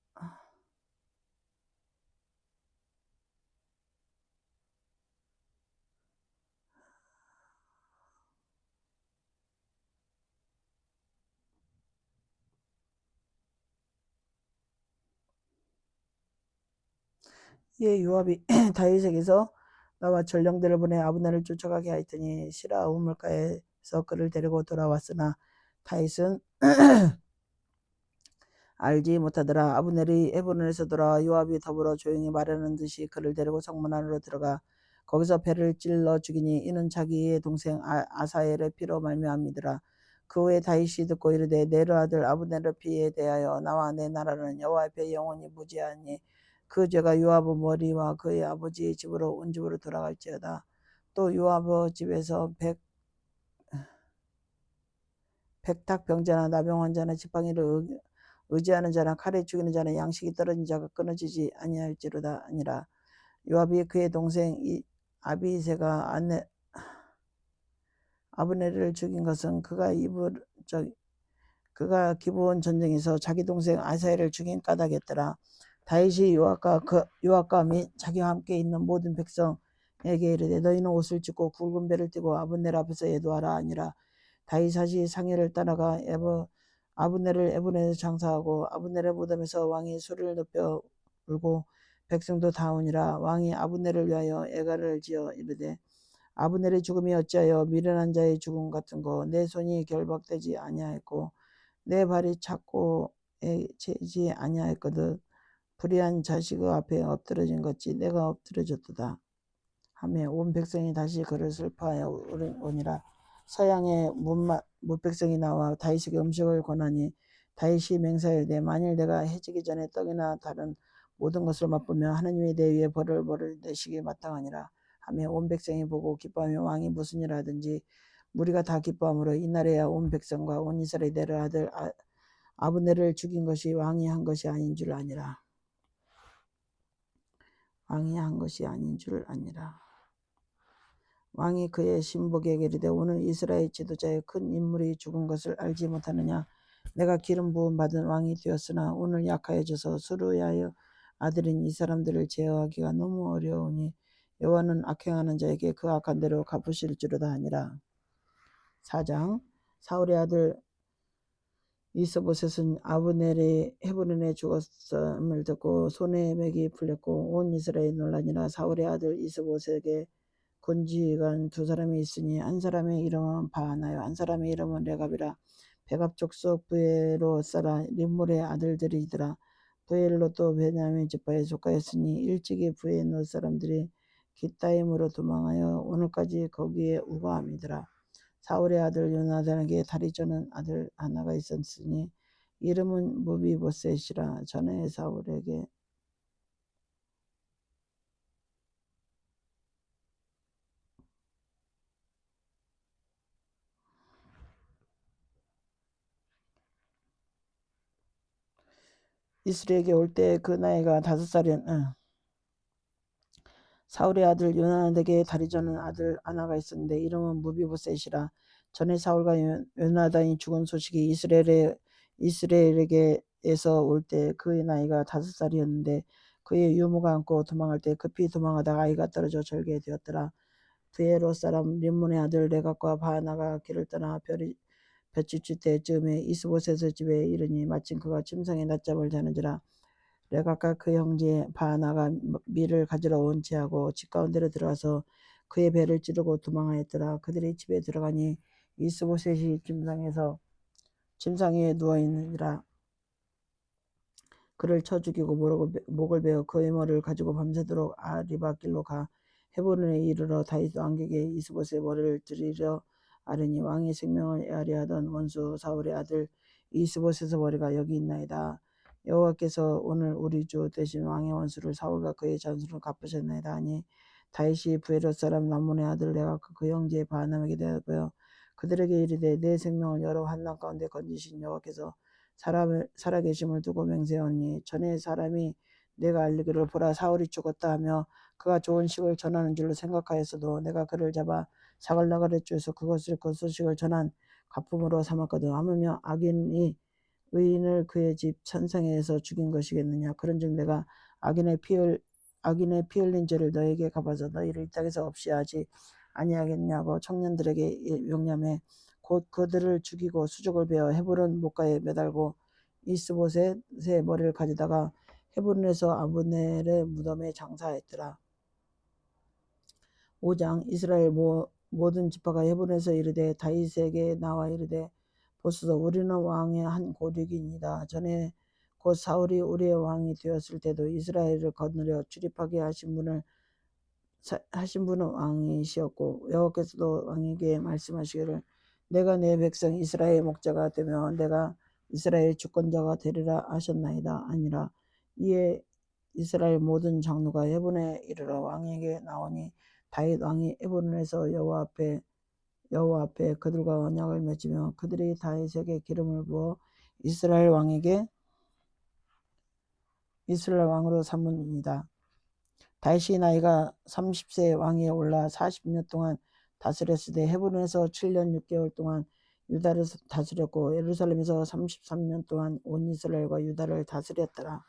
Speaker 1: 이에 요압이 다윗에게서 나와 전령들을 보내 아브넬을 쫓아가게 하였더니 시라 우물가에서 그를 데리고 돌아왔으나 다윗은 알지 못하더라. 아브넬이 헤브론에서 돌아와 요압이 더불어 조용히 말하는 듯이 그를 데리고 성문 안으로 들어가 거기서 배를 찔러 죽이니 이는 자기의 동생 아사엘의 피로 말미암이더라. 그 후에 다윗이 듣고 이르되 네르 아들 아브넬의 피에 대하여 나와 내 나라는 여호와 앞에 영원히 무지하니 그 죄가 요압의 머리와 그의 아버지의 집으로 온 집으로 돌아갈지어다. 또 요압의 집에서 백탁병자나 나병 환자나 지팡이를 의지하는 자나 칼에 죽이는 자나 양식이 떨어진 자가 끊어지지 아니할지로다 아니라. 요압이 그의 동생 아비새가 아브넬을 죽인 것은 그가 기브온 전쟁에서 자기 동생 아사엘을 죽인 까닭이었더라. 다윗이 요압과 및 자기와 함께 있는 모든 백성에게 이르되 너희는 옷을 찢고 굵은 배를 띠고 아브넬 앞에서 애도하라 아니라. 다윗이 상해를 따라가 아브넬을 에브론에서 장사하고 아브넬의 무덤에서 왕이 소리를 높여 울고 백성도 다 오니라. 왕이 아브넬을 위하여 애가를 지어 이르되 아브넬의 죽음이 어찌하여 미련한 자의 죽음 같은고. 내 손이 결박되지 아니하였고 내 발이 착고에 채지 아니하였거든. 불의한 자식의 앞에 엎드러진 것이 내가 엎드러졌도다 하며 온 백성이 다시 그를 슬퍼하여 오니라. 서양의 무백성이 나와 다윗에게 음식을 권하니 다윗이 맹세하되 만일 내가 해지기 전에 떡이나 다른 모든 것을 맛보며 하나님의 대위에 벌을 내시기 마땅하니라 하며 온 백성이 보고 기뻐하며 왕이 무슨 일을 하든지 무리가 다 기뻐함으로 이날에야 온 백성과 온 이스라엘이 내를 아들 아브넬을 죽인 것이 왕이 한 것이 아닌 줄 아니라. 왕이 한 것이 아닌 줄 아니라. 왕이 그의 신복에게 이르되 오늘 이스라엘 지도자의 큰 인물이 죽은 것을 알지 못하느냐. 내가 기름 부음 받은 왕이 되었으나 오늘 약하여져서 수르야의 아들인 이 사람들을 제어하기가 너무 어려우니 여호와는 악행하는 자에게 그 악한 대로 갚으실지로다 하니라. 4장. 사울의 아들 이스보셋은 아브넬이 헤브론에 죽었음을 듣고 손에 맥이 풀렸고 온 이스라엘이 놀라니라. 사울의 아들 이스보셋에게 군지관 두 사람이 있으니 한 사람의 이름은 바하나요 한 사람의 이름은 레갑이라. 베갑 족속 부엘로 사라 림몰의 아들들이더라. 부엘로 또 베냐민 지파에 속하였으니 일찍이 부엘로 사람들이 기타임으로 도망하여 오늘까지 거기에 우거함이더라. 사울의 아들 요나단에게 다리 저는 아들 하나가 있었으니 이름은 무비보셋이라. 전에 사울에게 이스라엘에게 올 때 그 나이가 5살이었. 사울의 아들 요나단에게 다리 저는 아들 하나가 있었는데 이름은 무비보셋이라. 전에 사울과 요나단이 죽은 소식이 이스라엘에게에서 올 때 그의 나이가 5살이었는데 그의 유모가 안고 도망할 때 급히 도망하다가 아이가 떨어져 절게 되었더라. 부에로 사람 림몬의 아들 레갑과 바하나가 길을 떠나 볕이 때쯤에 이스보셋의 집에 이르니 마침 그가 침상에 낮잠을 자는지라. 레갑과 그 형제 바하나가 밀을 가지러 온 채하고 집 가운데로 들어가서 그의 배를 찌르고 도망하였더라. 그들이 집에 들어가니 이스보셋이 침상에 누워 있느니라. 그를 쳐 죽이고 목을 베어 그의 머리를 가지고 밤새도록 아리바 길로 가 헤브론에 이르러 다윗 왕에게 이스보셋의 머리를 드리려 아뢰니 왕의 생명을 애하려 하던 원수 사울의 아들 이스보셋의 머리가 여기 있나이다. 여호와께서 오늘 우리 주 대신 왕의 원수를 사울과 그의 잔수를 갚으셨나이다 하니 다윗이 부에롯 사람 람몬의 아들 레갑 그 형제 바하나에게 대하여 그들에게 이르되 내 생명을 여러 환난 가운데 건지신 여호와께서 살아계심을 두고 맹세하니 전에 사람이 내가 알리기를 보라 사울이 죽었다 하며 그가 좋은 식을 전하는 줄로 생각하였어도 내가 그를 잡아 사갈나갈에 쪼여서 그것을 그 소식을 전한 가품으로 삼았거든. 하물며 악인이 의인을 그의 집 천상에서 죽인 것이겠느냐. 그런즉 내가 악인의 피 흘린 죄를 너에게 갚아서 너희를 이 땅에서 없이 하지 아니하겠냐고 청년들에게 명령해 곧 그들을 죽이고 수족을 베어 헤브론 목가에 매달고 이스보셋의 머리를 가져다가 헤브론에서 아브넬의 무덤에 장사했더라. 5장. 이스라엘 모든 지파가 헤브론에서 이르되 다윗에게 나와 이르되 보소서 우리는 왕의 한 고륙이니이다. 전에 곧 사울이 우리의 왕이 되었을 때도 이스라엘을 거느려 출입하게 하신 분은 왕이시었고 여호와께서도 왕에게 말씀하시기를 내가 내 백성 이스라엘의 목자가 되며 내가 이스라엘 주권자가 되리라 하셨나이다. 아니라 이에 이스라엘 모든 장로가 헤브론에 이르러 왕에게 나오니 다윗 왕이 헤브론에서 여호와 앞에 그들과 언약을 맺으며 그들이 다윗에게 기름을 부어 이스라엘 왕으로 삼으니이다. 다윗이 나이가 30세 왕위에 올라 40년 동안 다스렸으되 헤브론에서 7년 6개월 동안 유다를 다스렸고 예루살렘에서 33년 동안 온 이스라엘과 유다를 다스렸더라.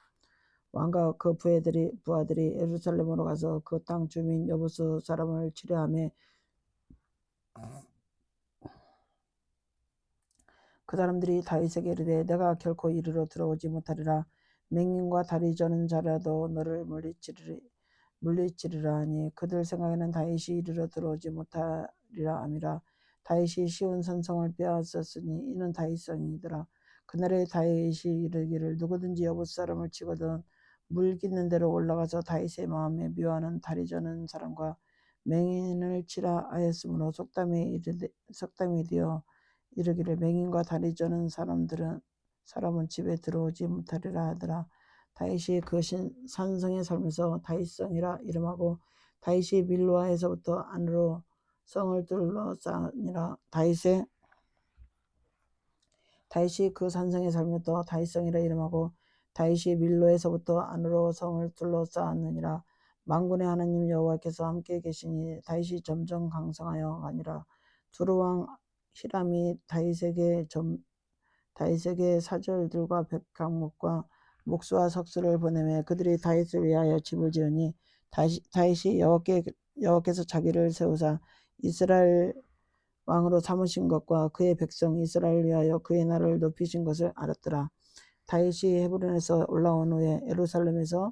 Speaker 1: 왕과 그 부하들이 예루살렘으로 가서 그 땅 주민 여부수 사람을 치려하며 그 사람들이 다윗에게 이르되 내가 결코 이리로 들어오지 못하리라. 맹인과 다리 저는 자라도 너를 물리치리라 하니 그들 생각에는 다윗이 이리로 들어오지 못하리라 함이라. 다윗이 시온 산성을 빼앗았으니 이는 다윗성이더라. 그날에 다윗이 이르기를 누구든지 여부수 사람을 치거든 물깃는 대로 올라가서 다윗의 마음에 미워하는 다리 저는 사람과 맹인을 치라 하였으므로 속담이 되어 이르기를 맹인과 다리 저는 사람은 집에 들어오지 못하리라 하더라. 다윗이 그 산성에 살면서 다윗성이라 이름하고 다윗이 밀로아에서부터 안으로 성을 둘러싸니라. 다윗이 그 산성에 살면서 다윗성이라 이름하고 다윗이 밀로에서부터 안으로 성을 둘러싸았느니라. 만군의 하나님 여호와께서 함께 계시니 다윗이 점점 강성하여 가니라. 두루왕 히람이 다윗에게 사절들과 백향목과 목수와 석수를 보내매 그들이 다윗을 위하여 집을 지으니 다윗이 여호와께서 자기를 세우사 이스라엘 왕으로 삼으신 것과 그의 백성 이스라엘을 위하여 그의 나라를 높이신 것을 알았더라. 다윗이 헤브론에서 올라온 후에 예루살렘에서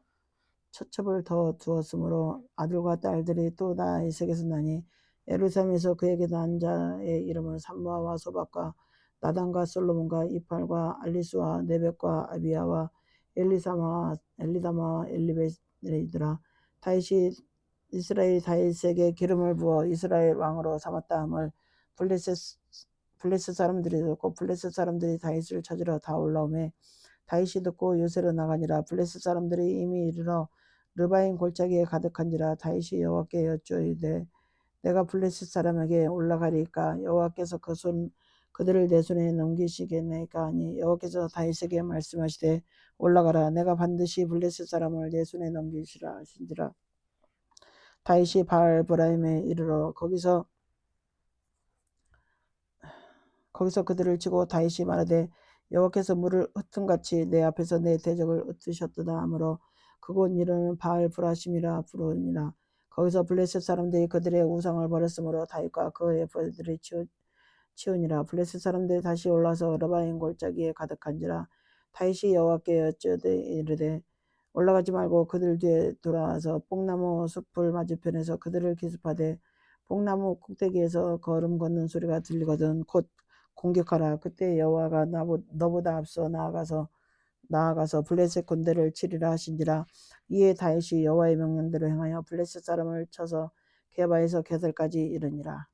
Speaker 1: 처첩을 더 두었으므로 아들과 딸들이 또 다윗에게서 나니 예루살렘에서 그에게 난 자의 이름은 삼무아와 소박과 나단과 솔로몬과 이팔과 알리수와 네벡과 아비야와 엘리다마와 엘리베이더라. 다윗이 이스라엘이 다윗에게 기름을 부어 이스라엘 왕으로 삼았다 함을 블레셋 사람들이 듣고 블레셋 사람들이 다윗을 찾으러 다 올라오매 다윗이 듣고 요새로 나가니라. 블레셋 사람들이 이미 이르러 르바임 골짜기에 가득한지라. 다윗이 여호와께 여쭈이되 내가 블레셋 사람에게 올라가리까 여호와께서 그들을 내 손에 넘기시겠나이까 하니 여호와께서 다윗에게 말씀하시되 올라가라 내가 반드시 블레셋 사람을 내 손에 넘기시라 하신지라. 다윗이 바알브라임에 이르러 거기서 그들을 치고 다윗이 말하되 여호와께서 물을 흩음같이 내 앞에서 내 대적을 흩으셨도다 하므로 그곳 이름은 바알브라심이라 부르니라. 거기서 블레셋 사람들이 그들의 우상을 버렸으므로 다윗과 그의 부하들이 치우니라. 블레셋 사람들이 다시 올라서 러바임 골짜기에 가득한지라. 다윗이 여호와께 여쭈되 이르되 올라가지 말고 그들 뒤에 돌아와서 뽕나무 숲을 맞은편에서 그들을 기습하되 뽕나무 꼭대기에서 걸음 걷는 소리가 들리거든 곧 공격하라. 그때 여호와가 너보다 앞서 나아가서 블레셋 군대를 치리라 하신지라. 이에 다윗이 여호와의 명령대로 행하여 블레셋 사람을 쳐서 게바에서 게살까지 이르니라.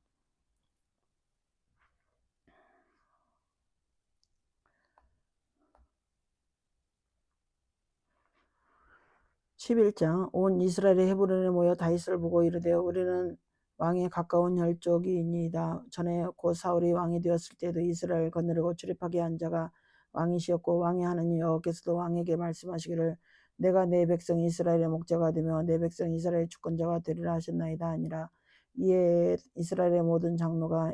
Speaker 1: 11장. 온 이스라엘이 헤브론에 모여 다윗을 보고 이르되 우리는 왕에 가까운 혈족이니이다. 전에 곧 사울이 왕이 되었을 때도 이스라엘 거느리고 출입하게 한 자가 왕이시었고 왕의 하나님 여호와께서도 왕에게 말씀하시기를 내가 내 백성 이스라엘의 목자가 되며 내 백성 이스라엘의 주권자가 되리라 하셨나이다 하니라. 이에 이스라엘의 모든 장로가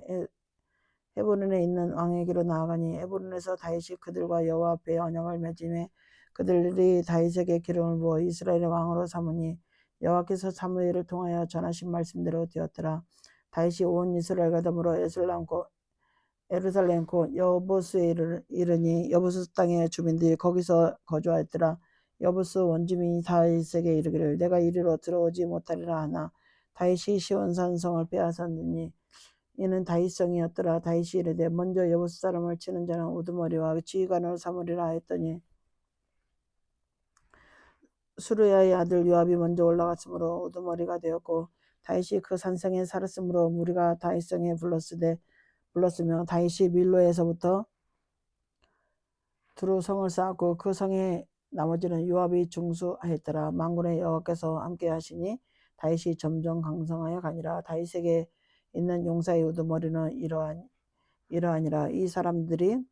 Speaker 1: 헤브론에 있는 왕에게로 나아가니 헤브론에서 다윗이 그들과 여호와 앞에 언약을 맺음에 그들이 다윗에게 기름을 부어 이스라엘의 왕으로 삼으니 여호와께서 사무엘을 통하여 전하신 말씀대로 되었더라. 다윗이 온 이스라엘과 더불어 예루살렘 곧 여부스에 이르니 여부스 땅의 주민들이 거기서 거주하였더라. 여부스 원주민이 다윗에게 이르기를 내가 이리로 들어오지 못하리라 하나 다윗이 시온산성을 빼앗았느니 이는 다윗성이었더라. 다윗이 이르되 먼저 여부스 사람을 치는 자는 우두머리와 지휘관을 삼으리라 했더니 수르야의 아들 요압이 먼저 올라갔으므로 우두머리가 되었고 다윗이 그 산성에 살았으므로 무리가 다윗성에 불렀으며 다윗이 밀로에서부터 두루 성을 쌓았고 그 성의 나머지는 요압이 중수하였더라. 만군의 여호와께서 함께 하시니 다윗이 점점 강성하여 가니라. 다윗에게 있는 용사의 우두머리는 이러하니라. 이 사람들이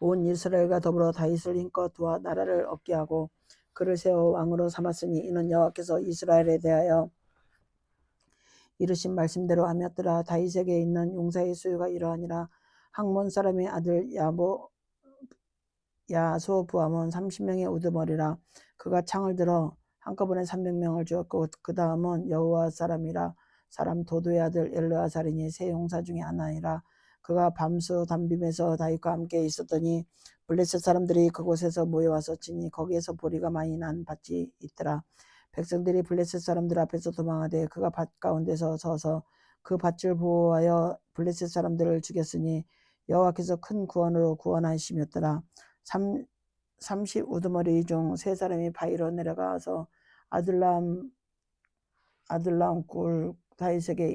Speaker 1: 온 이스라엘과 더불어 다윗을 힘껏 도와 나라를 얻게 하고 그를 세워 왕으로 삼았으니 이는 여호와께서 이스라엘에 대하여 이르신 말씀대로 하였더라. 다윗에게 있는 용사의 수요가 이러하니라. 학몬 사람의 아들 야소부함은 30명의 우두머리라. 그가 창을 들어 한꺼번에 300명을 주었고 그 다음은 여호와 사람 도도의 아들 엘르아살이니 세 용사 중에 하나이라. 그가 밤수 담빔에서 다윗과 함께 있었더니 블레셋 사람들이 그곳에서 모여와서 치니 거기에서 보리가 많이 난 밭이 있더라. 백성들이 블레셋 사람들 앞에서 도망하되 그가 밭 가운데서 서서 그 밭을 보호하여 블레셋 사람들을 죽였으니 여호와께서 큰 구원으로 구원하심이었더라. 30 우두머리 중 세 사람이 바위로 내려가서 아둘람 굴 다윗에게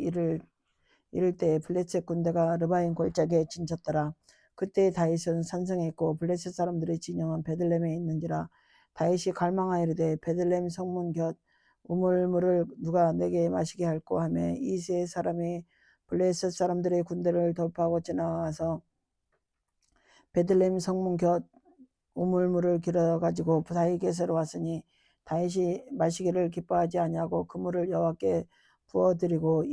Speaker 1: 이를 때 블레셋 군대가 르바임 골짜기에 진쳤더라. 그때 다윗은 산성에 있고 블레셋 사람들의 진영은 베들레헴에 있는지라. 다윗이 갈망하여 이르되 베들레헴 성문 곁 우물물을 누가 내게 마시게 할꼬 하며 이 세 사람이 블레셋 사람들의 군대를 돌파하고 지나가서 베들레헴 성문 곁 우물물을 길어 가지고 다윗에게로 왔으니 다윗이 마시기를 기뻐하지 아니하고 그 물을 여호와께 부어드리고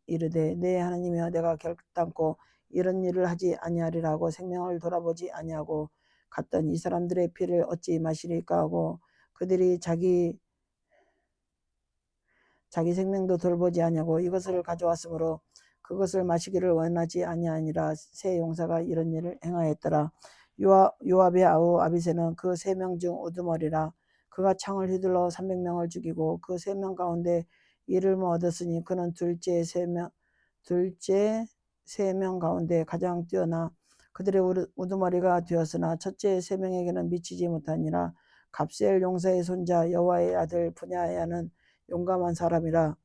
Speaker 1: 이르되 내 하나님이여 내가 결단코 이런 일을 하지 아니하리라 하고 생명을 돌아보지 아니하고 갔던 이 사람들의 피를 어찌 마시리까 하고 그들이 자기 생명도 돌보지 아니하고 이것을 가져왔으므로 그것을 마시기를 원하지 아니하니라. 세 용사가 이런 일을 행하였더라. 요압의 아우 아비새는 그 3명 중 우두머리라. 그가 창을 휘둘러 300명을 죽이고 그 3명 가운데 이름을 얻었으니 그는 둘째 3명 가운데 가장 뛰어나 그들의 우두머리가 되었으나 첫째 3명에게는 미치지 못하니라. 갑셀 용사의 손자 여호와의 아들 분야야는 용감한 사람이라.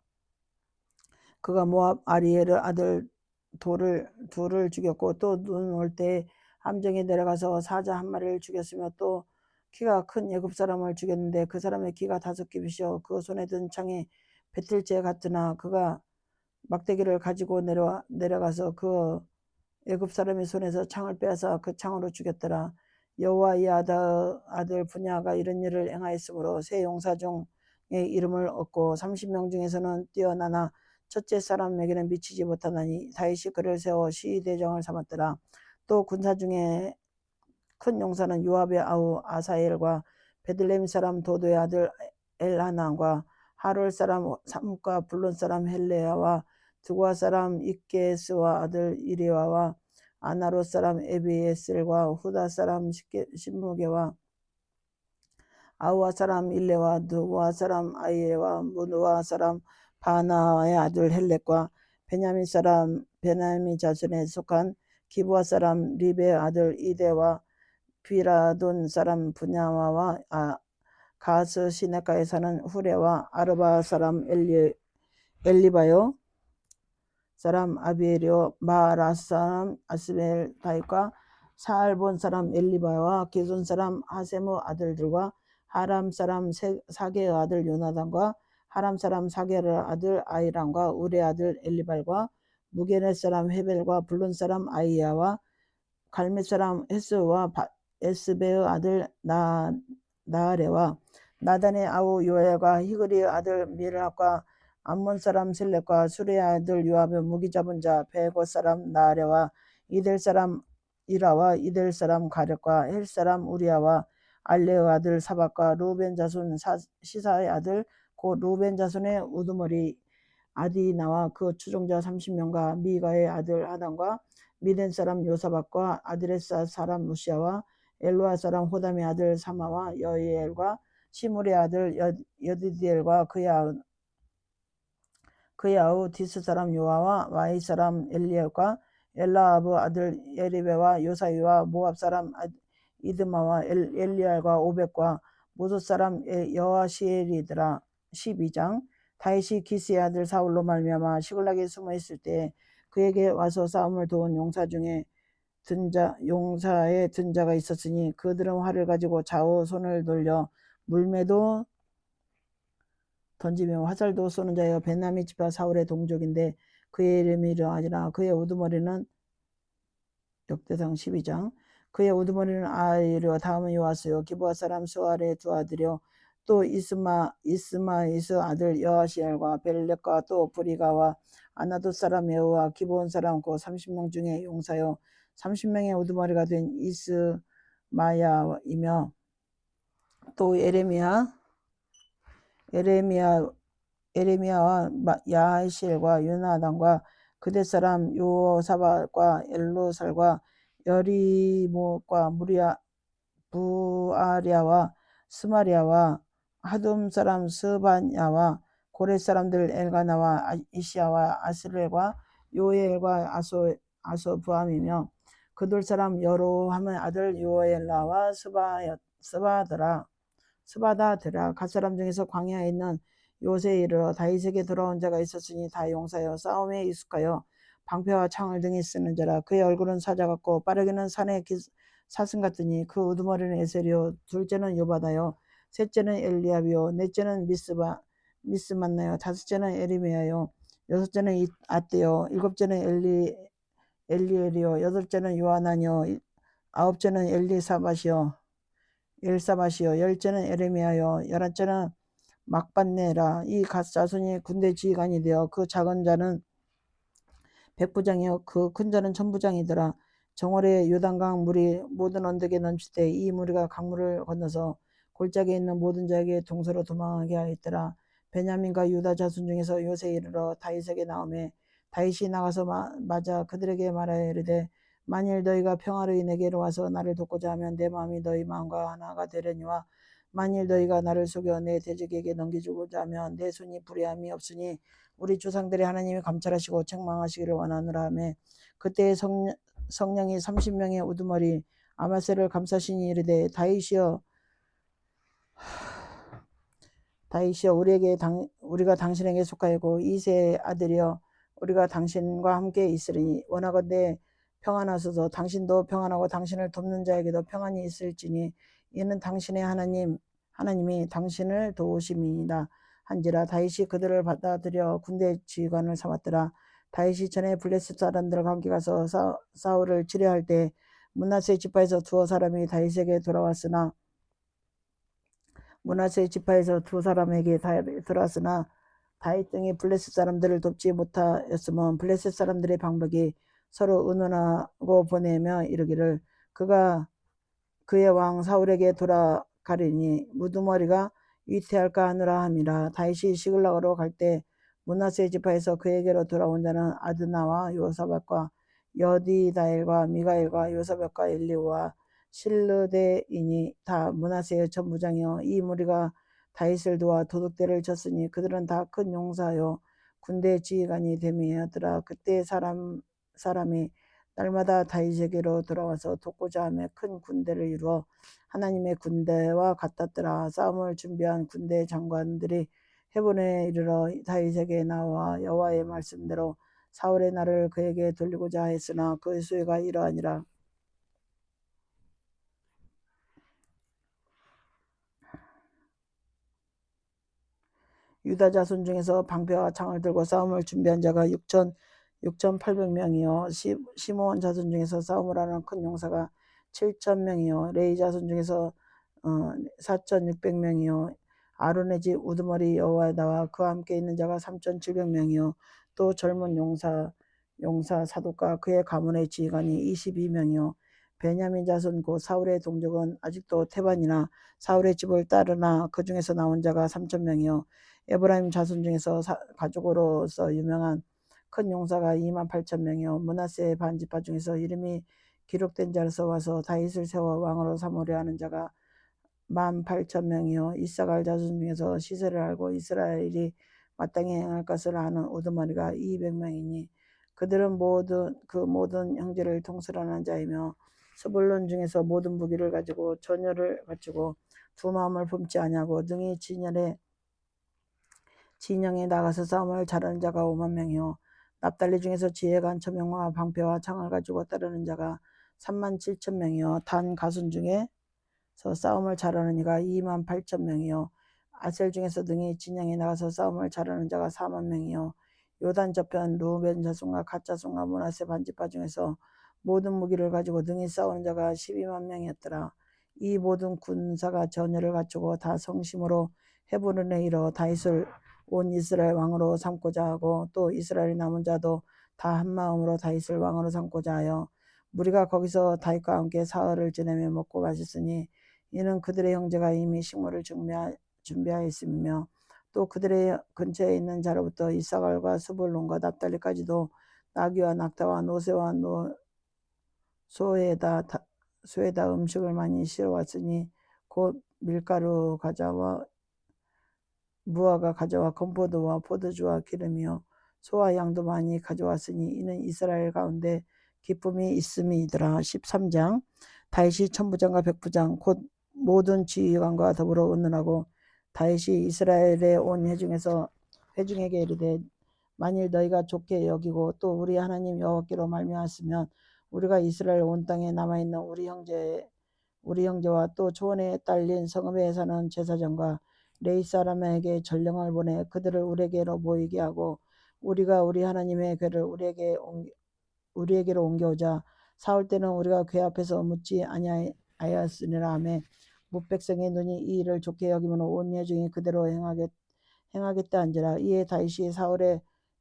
Speaker 1: 그가 모압 아리엘 아들 둘을 죽였고 또 눈 올 때 함정에 내려가서 사자 한 마리를 죽였으며 또 키가 큰 애굽 사람을 죽였는데 그 사람의 키가 5규빗이요 그 손에 든 창이 배틀째 같으나 그가 막대기를 가지고 내려가서 그 애굽 사람의 손에서 창을 빼앗아 그 창으로 죽였더라. 여호와의 아들 분야가 이런 일을 행하였으므로 세 용사 중에 이름을 얻고 30명 중에서는 뛰어나나 첫째 사람에게는 미치지 못하나니 다윗이 그를 세워 시대장을 삼았더라. 또 군사 중에 큰 용사는 요압의 아우 아사엘과 베들레헴 사람 도도의 아들 엘하난과 하롤 사람 삼과 블론 사람 헬레야와 두과 사람 이게스와 아들 이리와와 아나롯 사람 에비에셀과 후다 사람 신무게와 아우와 사람 일레와 누와 사람 아이에와 무누와 사람 바나의 아들 헬렉과 베냐민 자손에 속한 기브아 사람 리베의 아들 이데와 비라돈 사람 분야와와 가스 시내가에 사는 후레와 아르바 사람 엘리바요 사람 아비엘이요 마라스 사람 아스벨 다윗과 사알본 사람 엘리바와 게손 사람 하세무 아들들과 하람 사람 사게의 아들 요나단과 하람 사람 사게의 아들 아이람과 우레 아들 엘리발과 무게넷 사람 헤벨과 블론 사람 아이야와 갈멧 사람 헤스와 에스베의 아들 나아레와 나단의 아우 요엘과 히그리의 아들 미르압과 암몬 사람 셀렉과 수레의 아들 요압의 무기 잡은 자 베고 사람 나아레와 이델 사람 이라와 이델 사람 가렙과 헬 사람 우리아와 알레의 아들 사박과 루벤 자손 시사의 아들 곧 루벤 자손의 우두머리 아디나와 그 추종자 30명과 미가의 아들 하단과 미덴 사람 요사박과 아드레사 사람 무시아와 엘로아 사람 호담의 아들 사마와 여이엘과 시물의 아들 여디디엘과 그의 아우 디스 사람 요아와 와이 사람 엘리엘과 엘라아브 아들 예리베와 요사이와 모압 사람 이드마와 엘리알과 오벳과 모도 사람 여아시엘이더라. 12장. 다윗이 기스의 아들 사울로 말미암아 시글락에 숨어 있을 때 그에게 와서 싸움을 도운 용사 중에 용사의 든 자가 있었으니 그들은 활을 가지고 좌우 손을 돌려 물매도 던지며 화살도 쏘는 자여 베냐민 지파 사울의 동족인데 그의 이름이 이러하니라. 그의 우두머리는 역대상 12장. 그의 우두머리는 아이려 다음은 요아스요 기브아 사람 수알의 두 아들이요 또 이스마이스 아들 여아시엘과 벨렉과 또 브리가와 아나돗 사람 여우와 기브온 사람 고 30명 중에 용사요 30명의 우두머리가 된 이스마야이며 또 에레미야와 야하시엘과 요나단과 그대 사람 요사박과 엘로살과 여리모과 부아랴와 스마리아와 하둠 사람 스바냐와 고레 사람들 엘가나와 이시야와 아스렐과 요엘과 아소부함이며 그들 사람 여로함의 아들 요엘라와 스바다더라. 갓사람 중에서 광야에 있는 요새에 이르러 다윗에게 돌아온 자가 있었으니 다 용사여 싸움에 익숙하여 방패와 창을 등에 쓰는 자라. 그의 얼굴은 사자 같고 빠르게는 산의 사슴 같으니 그 우두머리는 에셀이요 둘째는 요바다요 셋째는 엘리압이요 넷째는 미스만나요 다섯째는 에리메야요 여섯째는 아떼요 일곱째는 엘리엘이요 여덟째는 요하나니요 아홉째는 엘사밭이요 열째는 에레미야요 열한째는 막반네라. 이 갓자손이 군대 지휘관이 되어 그 작은 자는 백부장이요 그 큰 자는 천부장이더라. 정월에 요단강 물이 모든 언덕에 넘칠 때 이 무리가 강물을 건너서 골짜기에 있는 모든 자에게 동서로 도망하게 하였더라. 베냐민과 유다 자손 중에서 요새 이르러 다윗에게 나오매 다윗이 나가서 맞아 그들에게 말하여 이르되 만일 너희가 평화로이 내게로 와서 나를 돕고자 하면 내 마음이 너희 마음과 하나가 되려니와 만일 너희가 나를 속여 내 대적에게 넘겨주고자 하면 내 손이 불의함이 없으니 우리 조상들의 하나님이 감찰하시고 책망하시기를 원하노라 하매 그때의 성령이 30명의 우두머리 아마새를 감싸시니 이르되 다윗이여 우리가 당신에게 속하였고 이새의 아들이여 우리가 당신과 함께 있으리니 원하건대 평안하소서. 당신도 평안하고 당신을 돕는 자에게도 평안이 있을지니 이는 당신의 하나님이 당신을 도우심이니라 한지라. 다윗이 그들을 받아들여 군대 지휘관을 삼았더라. 다윗이 전에 블레셋 사람들과 함께 가서 사울을 치려할 때 므낫세 지파에서 두어 사람이 다윗에게 돌아왔으나 다윗 등이 블레셋 사람들을 돕지 못하였으면 블레셋 사람들의 방백이 서로 의논하고 보내며 이르기를 그가 그의 왕 사울에게 돌아가리니 무두머리가 위태할까 하느라 함이라. 다윗이 시글락으로 갈 때 므낫세 지파에서 그에게로 돌아온 자는 아드나와 요사밧과 여디다엘과 미가엘과 요사밧과 엘리오와 실르데이니 다 므낫세의 천부장이요 이 무리가 다윗을 도와 도둑대를 쳤으니 그들은 다 큰 용사요 군대 지휘관이 됨이었더라. 그때 사람이 날마다 다윗에게로 돌아와서 돕고자 하며 큰 군대를 이루어 하나님의 군대와 같았더라. 싸움을 준비한 군대 장관들이 헤본에 이르러 다윗에게 나와 여호와의 말씀대로 사울의 날을 그에게 돌리고자 했으나 그 수혜가 이러하니라. 유다 자손 중에서 방패와 창을 들고 싸움을 준비한 자가 6,800명이요 시므온 자손 중에서 싸움을 하는 큰 용사가 7,000명이요 레위 자손 중에서 4,600명이요 아론의 집 우두머리 여호와다와 그와 함께 있는 자가 3,700명이요 또 젊은 용사 사독과 그의 가문의 지휘관이 22명이요 베냐민 자손 곧 사울의 동족은 아직도 태반이나 사울의 집을 따르나 그 중에서 나온 자가 3,000명이요 에브라임 자손 중에서 가족으로서 유명한 큰 용사가 28,000명이요 므낫세 반지파 중에서 이름이 기록된 자로서 와서 다윗을 세워 왕으로 삼으려 하는 자가 18,000명이요 이사갈 자손 중에서 시세를 알고 이스라엘이 마땅히 행할 것을 아는 우두머리가 200명이니 그들은 모든 형제를 통솔하는 자이며 스불론 중에서 모든 무기를 가지고 전열을 갖추고 두 마음을 품지 아니하고 능히 진영에 나가서 싸움을 잘하는 자가 50,000명이요 납달리 중에서 지혜가 1,000명과 방패와 창을 가지고 따르는 자가 37,000명이요 단 가손 중에서 싸움을 잘하는 이가 28,000명이요 아셀 중에서 능히 진영에 나가서 싸움을 잘하는 자가 40,000명이요 요단 저편 루벤 자손과 갓 자손과 므낫세 반지파 중에서 모든 무기를 가지고 능히 싸우는 자가 120,000명이었더라. 이 모든 군사가 전열을 갖추고 다 성심으로 헤브론에 이르러 다윗을 온 이스라엘 왕으로 삼고자 하고 또 이스라엘 남은 자도 다 한마음으로 다윗을 왕으로 삼고자 하여 무리가 거기서 다윗과 함께 사흘을 지내며 먹고 마셨으니 이는 그들의 형제가 이미 식물을 준비하였으며 또 그들의 근처에 있는 자로부터 이사갈과 스불론과 납달리까지도 나귀와 낙타와 노새와 소에다 음식을 많이 실어왔으니 곧 밀가루 과자와 무화과 과자와 건포도와 포도주와 기름이요 소와 양도 많이 가져왔으니 이는 이스라엘 가운데 기쁨이 있음이더라. 13장 다윗이 천부장과 백부장 곧 모든 지휘관과 더불어 의논하고 다윗이 이스라엘의 온 회중에게 이르되 만일 너희가 좋게 여기고 또 우리 하나님 여호와께로 말미암았으면 우리가 이스라엘 온 땅에 남아있는 우리 형제와 또 조원에 딸린 성읍에 사는 제사장과 레위 사람에게 전령을 보내 그들을 우리에게로 모이게 하고 우리가 우리 하나님의 궤를 우리에게로 옮겨오자. 사울 때는 우리가 궤 앞에서 묻지 아니하였으니라 하매 뭇백성의 눈이 이 일을 좋게 여기면 온 회중이 그대로 행하겠다 한지라. 이에 다윗이 사울의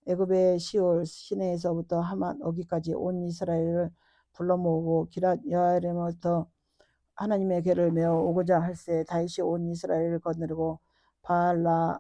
Speaker 1: 애굽의 시올 시내에서부터 하만 어기까지 온 이스라엘을 불러 모으고 기랏 여아림부터 하나님의 궤를 메어 오고자 할세 다윗이 온 이스라엘을 거느리고 바알라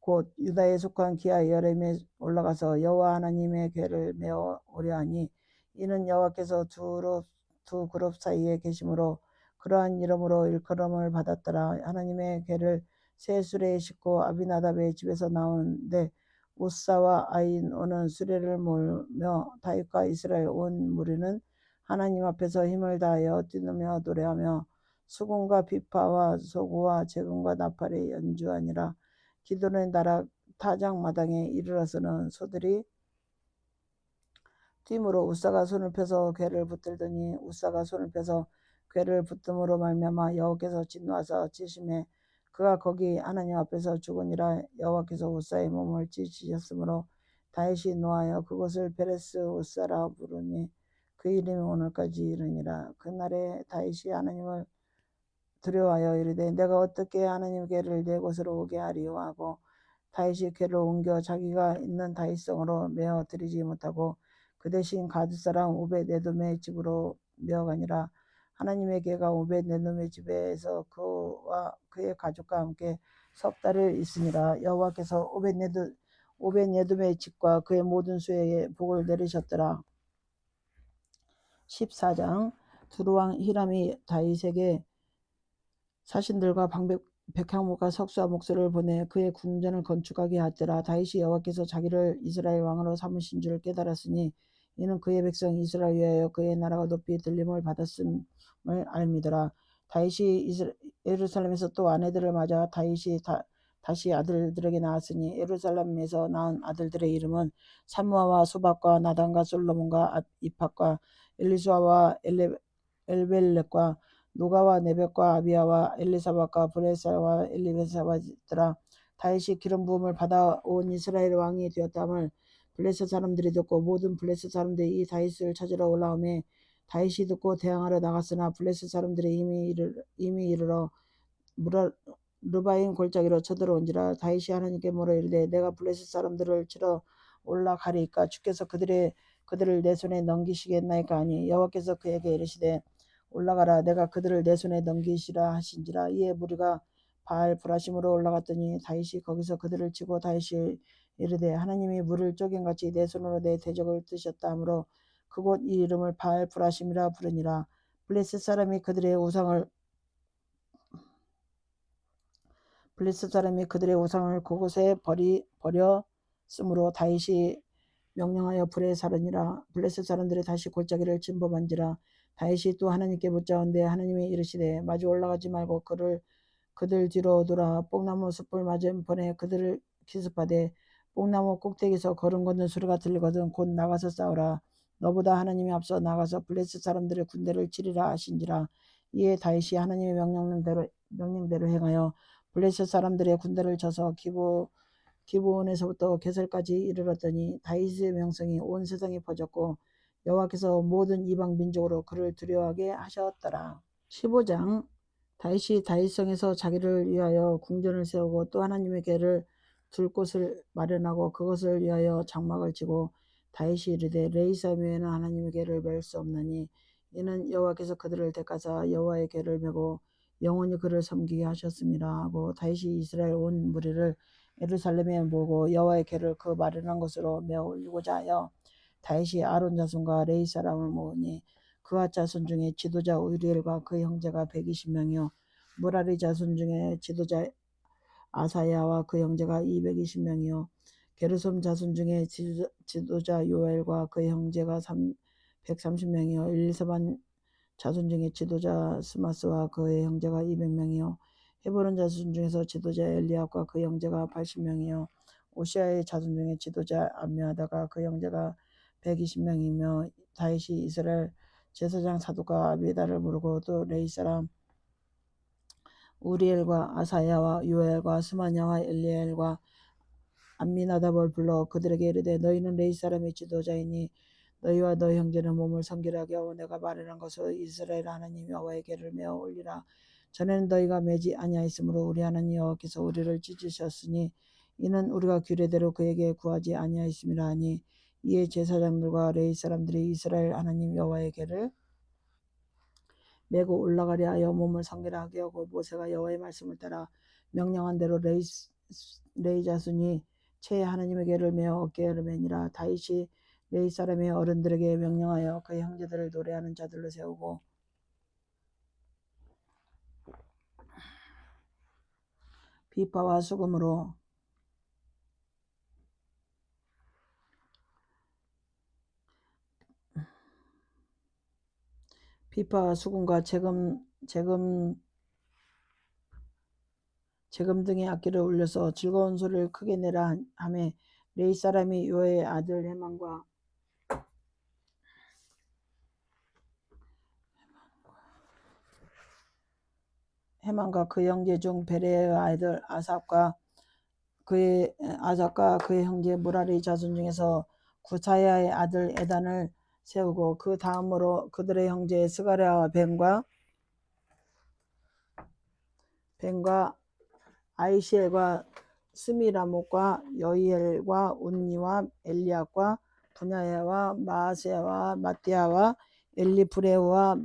Speaker 1: 곧 유다에 속한 기하 여림에 올라가서 여호와 하나님의 궤를 메어 오려 하니 이는 여호와께서 두 그룹 사이에 계심으로 그러한 이름으로 일컬음을 받았더라. 하나님의 궤를 새 수레에 싣고 아비나답의 집에서 나오는데 우사와 아히노는 수레를 몰며 다윗과 이스라엘 온 무리는 하나님 앞에서 힘을 다하여 뛰누며 노래하며 수금과 비파와 소구와 재금과 나팔에 연주하니라. 기도는 나락 타작마당에 이르러서는 소들이 뛰므로 우사가 손을 펴서 궤를 붙들더니 우사가 손을 펴서 궤를 붙듦으로 말미암아 여호와께서 진노하사 치심에 그가 거기 하나님 앞에서 죽으니라. 여호와께서 우사의 몸을 찢으셨으므로 다윗이 노하여 그곳을 베레스 우사라 부르니 그 이름이 오늘까지 이르니라. 그날에 다윗이 하나님을 두려워하여 이르되 내가 어떻게 하나님 궤를 내 곳으로 오게 하리요 하고 다윗이 궤를 옮겨 자기가 있는 다윗성으로 메어 드리지 못하고 그 대신 가드 사람 오벳에돔의 집으로 메어가니라. 하나님의 궤가 오벳에돔의 집에서 그와 그의 가족과 함께 석 달을 있으니라. 여호와께서 오벳에돔의 집과 그의 모든 수에게 복을 내리셨더라. 14장. 두루왕 히람이 다윗에게 사신들과 백향목과 석수와 목소를 보내 그의 궁전을 건축하게 하더라. 다윗이 여호와께서 자기를 이스라엘 왕으로 삼으신 줄 깨달았으니 이는 그의 백성 이스라엘 위하여 그의 나라가 높이 들림을 받았음을 알미더라. 다윗이 예루살렘에서 또 아내들을 맞아 다윗이 다시 아들들에게 낳았으니 예루살렘에서 낳은 아들들의 이름은 삼무아와 소박과 나단과 솔로몬과 이팍과 엘리수아와 엘벨렉과 노가와 네벡과 아비야와 엘리사박과 브레사와 엘리베사바더라. 다윗이 기름 부음을 받아 온 이스라엘 왕이 되었다함을 블레셋 사람들이 듣고 모든 블레셋 사람들이 이 다윗을 찾으러 올라오매 다윗이 듣고 대항하러 나갔으나 블레셋 사람들이 이미 이르러 르바임 골짜기로 쳐들어온지라. 다윗이 하나님께 물어 이르되 내가 블레셋 사람들을 치러 올라가리이까 주께서 그들을 내 손에 넘기시겠나이까 하니 여호와께서 그에게 이르시되 올라가라. 내가 그들을 내 손에 넘기시라 하신지라. 이에 무리가 바알 브라심으로 올라갔더니 다윗이 거기서 그들을 치고 다윗이 이르되 하나님이 물을 쪼갠같이 내 손으로 내 대적을 뜨셨다 하므로 그곳 이 이름을 바알 브라심이라 부르니라. 블레셋 사람이 그들의 우상을 그곳에 버렸으므로 다윗이 명령하여 불에 사르니라. 블레셋 사람들이 다시 골짜기를 침범한지라. 다윗이 또 하나님께 묻자온데 하나님이 이르시되 마주 올라가지 말고 그들 뒤로 돌아 뽕나무 숲을 맞은편에 그들을 기습하되 뽕나무 꼭대기에서 걸음 걷는 소리가 들리거든 곧 나가서 싸우라. 너보다 하나님이 앞서 나가서 블레셋 사람들의 군대를 치리라 하신지라. 이에 다윗이 하나님의 명령대로 행하여 블레셋 사람들의 군대를 쳐서 기브온에서부터 게셀까지 이르렀더니 다윗의 명성이 온 세상에 퍼졌고 여호와께서 모든 이방 민족으로 그를 두려워하게 하셨더라. 15장. 다윗이 다윗성에서 자기를 위하여 궁전을 세우고 또 하나님의 궤를 둘 곳을 마련하고 그것을 위하여 장막을 치고 다윗이 이르되 레이사 외에는 하나님의 궤를 맬 수 없나니 이는 여호와께서 그들을 대가사 여호와의 궤를 메고 영원히 그를 섬기게 하셨습니다 하고 다윗이 이스라엘 온 무리를 예루살렘에 모으고 여호와의 궤를 그 마련한 곳으로 메어 올리고자 하여 다윗이 아론 자손과 레위 사람을 모으니 그앗 자손 중에 지도자 우리엘과 그 형제가 120명이요 무라리 자손 중에 지도자 아사야와 그 형제가 220명이요 게르솜 자손 중에 지도자 요엘과 그 형제가 130명이요 엘리사반 자손 중에 지도자 스마스와 그의 형제가 200명이요 헤브론 자손 중에서 지도자 엘리압과 그 형제가 80명이요 오시아의 자손 중에 지도자 암미하다가 그 형제가 120명이며 다윗이 이스라엘 제사장 사독과 아비다를 부르고 또 레위 사람 우리엘과 아사야와 요엘과 스마냐와 엘리엘과 암미나답을 불러 그들에게 이르되 너희는 레위 사람의 지도자이니 너희와 너희 형제는 몸을 섬기라 하고 내가 말하는 것을 이스라엘 하나님 여호와의 궤를 메어 올리라. 전에는 너희가 매지 아니하였으므로 우리 하나님 여호와께서 우리를 찢으셨으니 이는 우리가 규례대로 그에게 구하지 아니하였음이라 하니 이에 제사장들과 레위 사람들이 이스라엘 하나님 여호와의 궤를 메고 올라가려 하여 몸을 섬기라 하게 하고 모세가 여호와의 말씀을 따라 명령한 대로 레위 자손이 채 하나님의 궤를 메어 어깨에 매니라. 다윗이 레위 사람의 어른들에게 명령하여 그의 형제들을 노래하는 자들로 세우고 비파와 수금으로 비파와 수금과 재금 등의 악기를 울려서 즐거운 소리를 크게 내라 하매 레위 사람이 요의 아들 해만과 그 형제 중 베레의 아들 아삽과 그의 형제 무라리 자손 중에서 구사야의 아들 에단을 세우고 그 다음으로 그들의 형제 스가랴와 벤과 아이시엘과 스미라목과 여이엘과 운니와 엘리압과 분야야와 마아세야와 마띠아와 엘리브레우와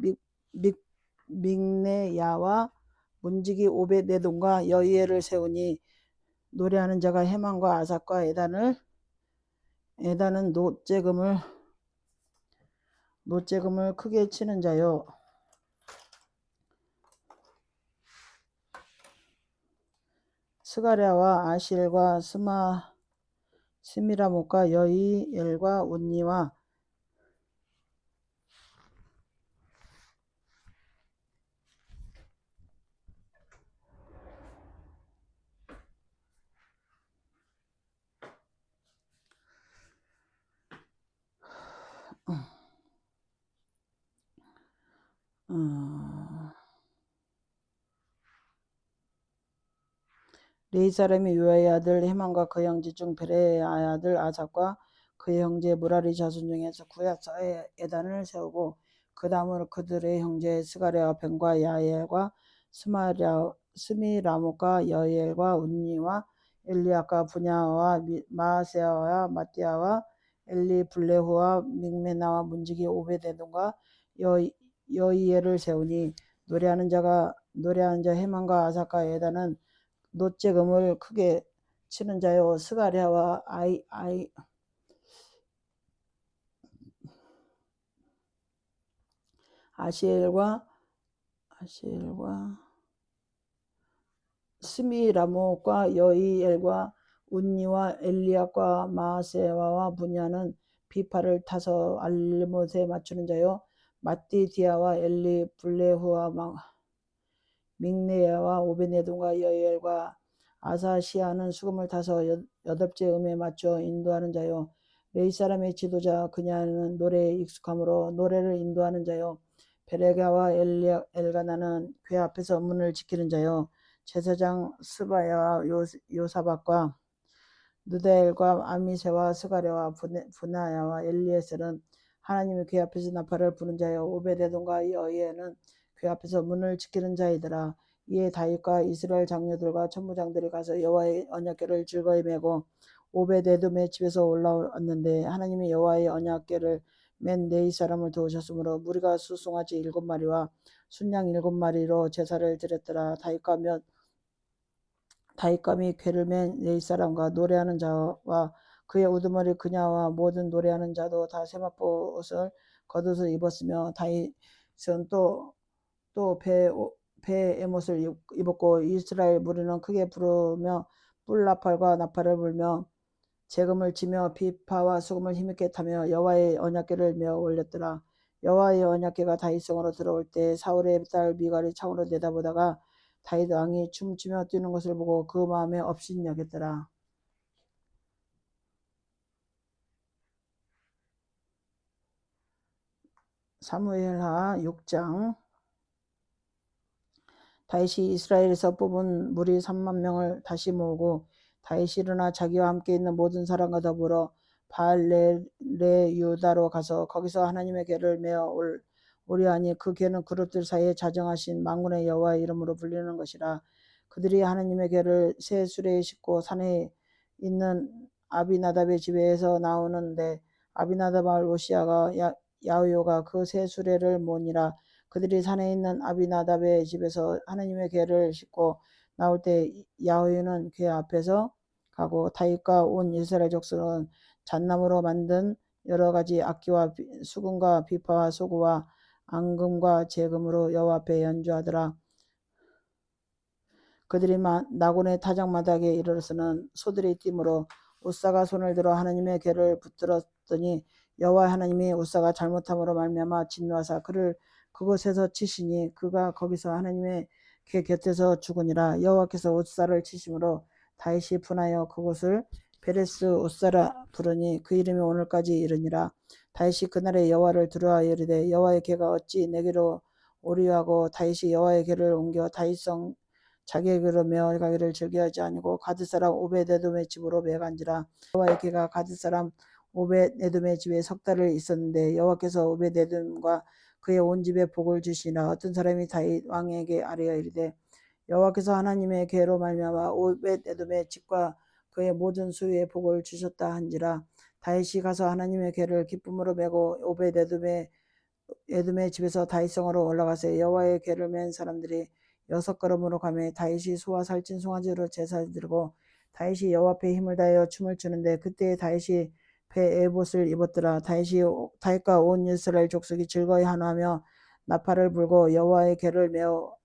Speaker 1: 믹네야와 문지기 오벳에돔과 여이엘을 세우니 노래하는 자가 해만과 아삽과 에단은 노재금을 크게 치는 자요. 스가랴와 아시엘과 스미라목과 여이엘과 운니와 레위 사람이 요아의 아들 해만과 그 형제 중 베레의 아들 아삽과 그의 형제 무라리 자손 중에서 구사야의 에단을 세우고 그 다음으로 그들의 형제 스가랴와 벤과 야엘과 스미라목과 여이엘과 운니와 엘리압과 분야와 마아세야와 마띠아와 엘리블레후와 믹메나와 문지기 오벳에돔과 여이엘을 세우니 노래하는 자 해만과 아삽과 에단은 노재금을 크게 치는 자요. 스가랴와 아시엘과 스미라목과 여이엘과 운니와 엘리압과 마아세와와 분야는 비파를 타서 알못에 맞추는 자요. 마띠디아와 엘리블레후와 믹네야와 오베네돔과 여이엘과 아사시아는 수금을 타서 여덟째 음에 맞춰 인도하는 자요. 레위 사람의 지도자 그냐는 노래에 익숙함으로 노래를 인도하는 자요. 베레가와 엘가나는 궤 앞에서 문을 지키는 자요. 제사장 스바야와 요사박과 느다엘과 아미세와 스가랴와 분하야와 엘리에셀은 하나님의 궤 앞에서 나팔을 부는 자요. 오베데돔과 여이엘은 궤 앞에서 문을 지키는 자이더라. 이에 다윗과 이스라엘 장로들과 천부장들이 가서 여호와의 언약궤를 즐거이 메고 오베데돔의 집에서 올라왔는데 하나님이 여호와의 언약궤를 맨 레위 사람을 도우셨으므로 무리가 수송아지 7마리와 순양 7마리로 제사를 드렸더라. 다윗과 및 궤를 맨 레위 사람과 노래하는 자와 그의 우두머리 그냐와 모든 노래하는 자도 다 세마포 겉옷을 입었으며 다윗은 또 베에못을 입었고 이스라엘 무리는 크게 부르며 뿔나팔과 나팔을 불며 재금을 치며 비파와 수금을 힘있게 타며 여호와의 언약궤를 메어 올렸더라. 여호와의 언약궤가 다윗성으로 들어올 때 사울의 딸 미갈이 창으로 내다보다가 다윗 왕이 춤추며 뛰는 것을 보고 그 마음에 업신여겼더라. 사무엘하 6장. 다윗이 이스라엘에서 뽑은 무리 3만 명을 다시 모으고 다윗이 일어나 자기와 함께 있는 모든 사람과 더불어 바알레유다로 가서 거기서 하나님의 궤를 메어 오려하니 그 궤는 그룹들 사이에 자정하신 만군의 여호와의 이름으로 불리는 것이라. 그들이 하나님의 궤를 새 수레에 싣고 산에 있는 아비나답의 집에서 나오는데 아비나답 아들 오시아가 야흐요가 그 새 수레를 모니라. 그들이 산에 있는 아비나답의 집에서 하나님의 궤를 싣고 나올 때 야흐요는 궤 앞에서 가고 다윗과 온 이스라엘 족속은 잣나무로 만든 여러 가지 악기와 수금과 비파와 소구와 앙금과 제금으로 여호와 앞에 연주하더라. 그들이 나곤의 타작마당에 이르러서는 소들이 뛰므로 우사가 손을 들어 하나님의 궤를 붙들었더니 여호와 하나님이 우사가 잘못함으로 말미암아 진노하사 그를 그곳에서 치시니 그가 거기서 하나님의 궤 곁에서 죽으니라. 여호와께서 우사를 치심으로 다윗이 분하여 그곳을 베레스 우사라 부르니 그 이름이 오늘까지 이르니라. 다윗이 그날에 여호와를 두려워하여 이르되 여호와의 궤가 어찌 내게로 오리하고 다윗이 여호와의 궤를 옮겨 다윗성 자기의 궤로 메어 가기를 즐겨하지 아니고 가드 사람 오벳에돔의 집으로 메간지라. 여호와의 궤가 가드 사람 오벳에돔의 집에 석 달을 있었는데 여호와께서 오벳에돔과 그의 온 집에 복을 주시니라. 어떤 사람이 다윗 왕에게 아뢰어 이르되 여호와께서 하나님의 궤로 말미암아 오벳에돔의 집과 그의 모든 소유에 복을 주셨다 한지라. 다윗이 가서 하나님의 궤를 기쁨으로 메고 오벳에돔의 집에서 다윗성으로 올라가서 여호와의 궤를 맨 사람들이 6걸음으로 가매 다윗이 소와 살찐 송아지로 제사를 드리고 다윗이 여호와 앞에 힘을 다하여 춤을 추는데 그때 다윗이 배 에봇을 입었더라. 다윗과 온 이스라엘 족속이 즐거이 환호하며 나팔을 불고 여호와의 궤를 메어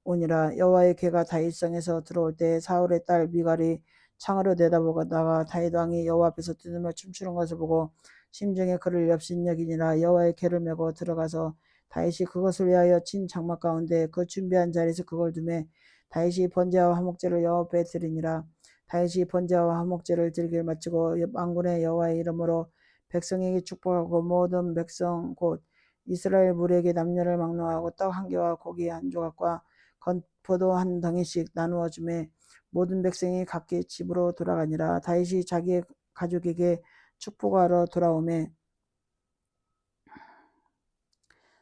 Speaker 1: 오니라. 여호와의 궤가 다윗성에서 들어올 때 사울의 딸 미갈이 창으로 내다보다가 다윗 왕이 여호와 앞에서 뛰며 춤추는 것을 보고 심중에 그를 엽신여기니라. 여호와의 궤를 메고 들어가서 다윗이 그것을 위하여 친 장막 가운데 그 준비한 자리에서 그걸 두매 다윗이 번제와 화목제를 여호와 앞에 드리니라. 다윗이 번제와 화목제를 드리기를 마치고 만군의 여호와의 이름으로 백성에게 축복하고 모든 백성 곧 이스라엘 무리에게 남녀를 막론하고 떡 한 개와 고기 한 조각과 건포도 한 덩이씩 나누어 주매 모든 백성이 각기 집으로 돌아가니라. 다윗이 자기의 가족에게 축복하러 돌아오매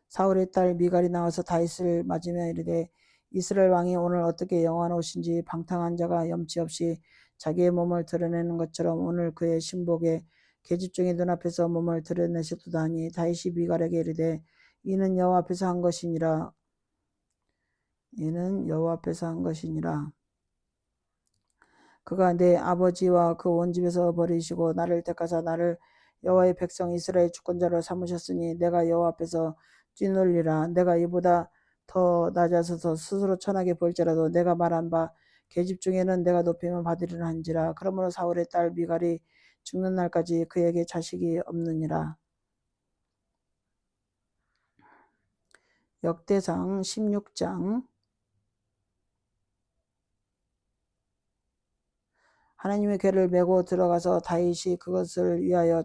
Speaker 1: 사울의 딸 미갈이 나와서 다윗을 맞으며 이르되 이스라엘 왕이 오늘 어떻게 영화로우신지 방탕한 자가 염치 없이 자기의 몸을 드러내는 것처럼 오늘 그의 신복의 계집종의 눈앞에서 몸을 드러내셨도다 하니 다윗이 미갈에게 이르되 이는 여호와 앞에서 한 것이니라. 그가 내 아버지와 그 온 집에서 버리시고 나를 택하사 나를 여호와의 백성 이스라엘 주권자로 삼으셨으니 내가 여호와 앞에서 뛰놀리라. 내가 이보다 더 낮아서서 스스로 천하게 볼지라도 내가 말한 바 계집 중에는 내가 높임을 받으리라 한지라. 그러므로 사울의 딸 미갈이 죽는 날까지 그에게 자식이 없느니라. 역대상 16장. 하나님의 궤를 메고 들어가서 다윗이 그것을 위하여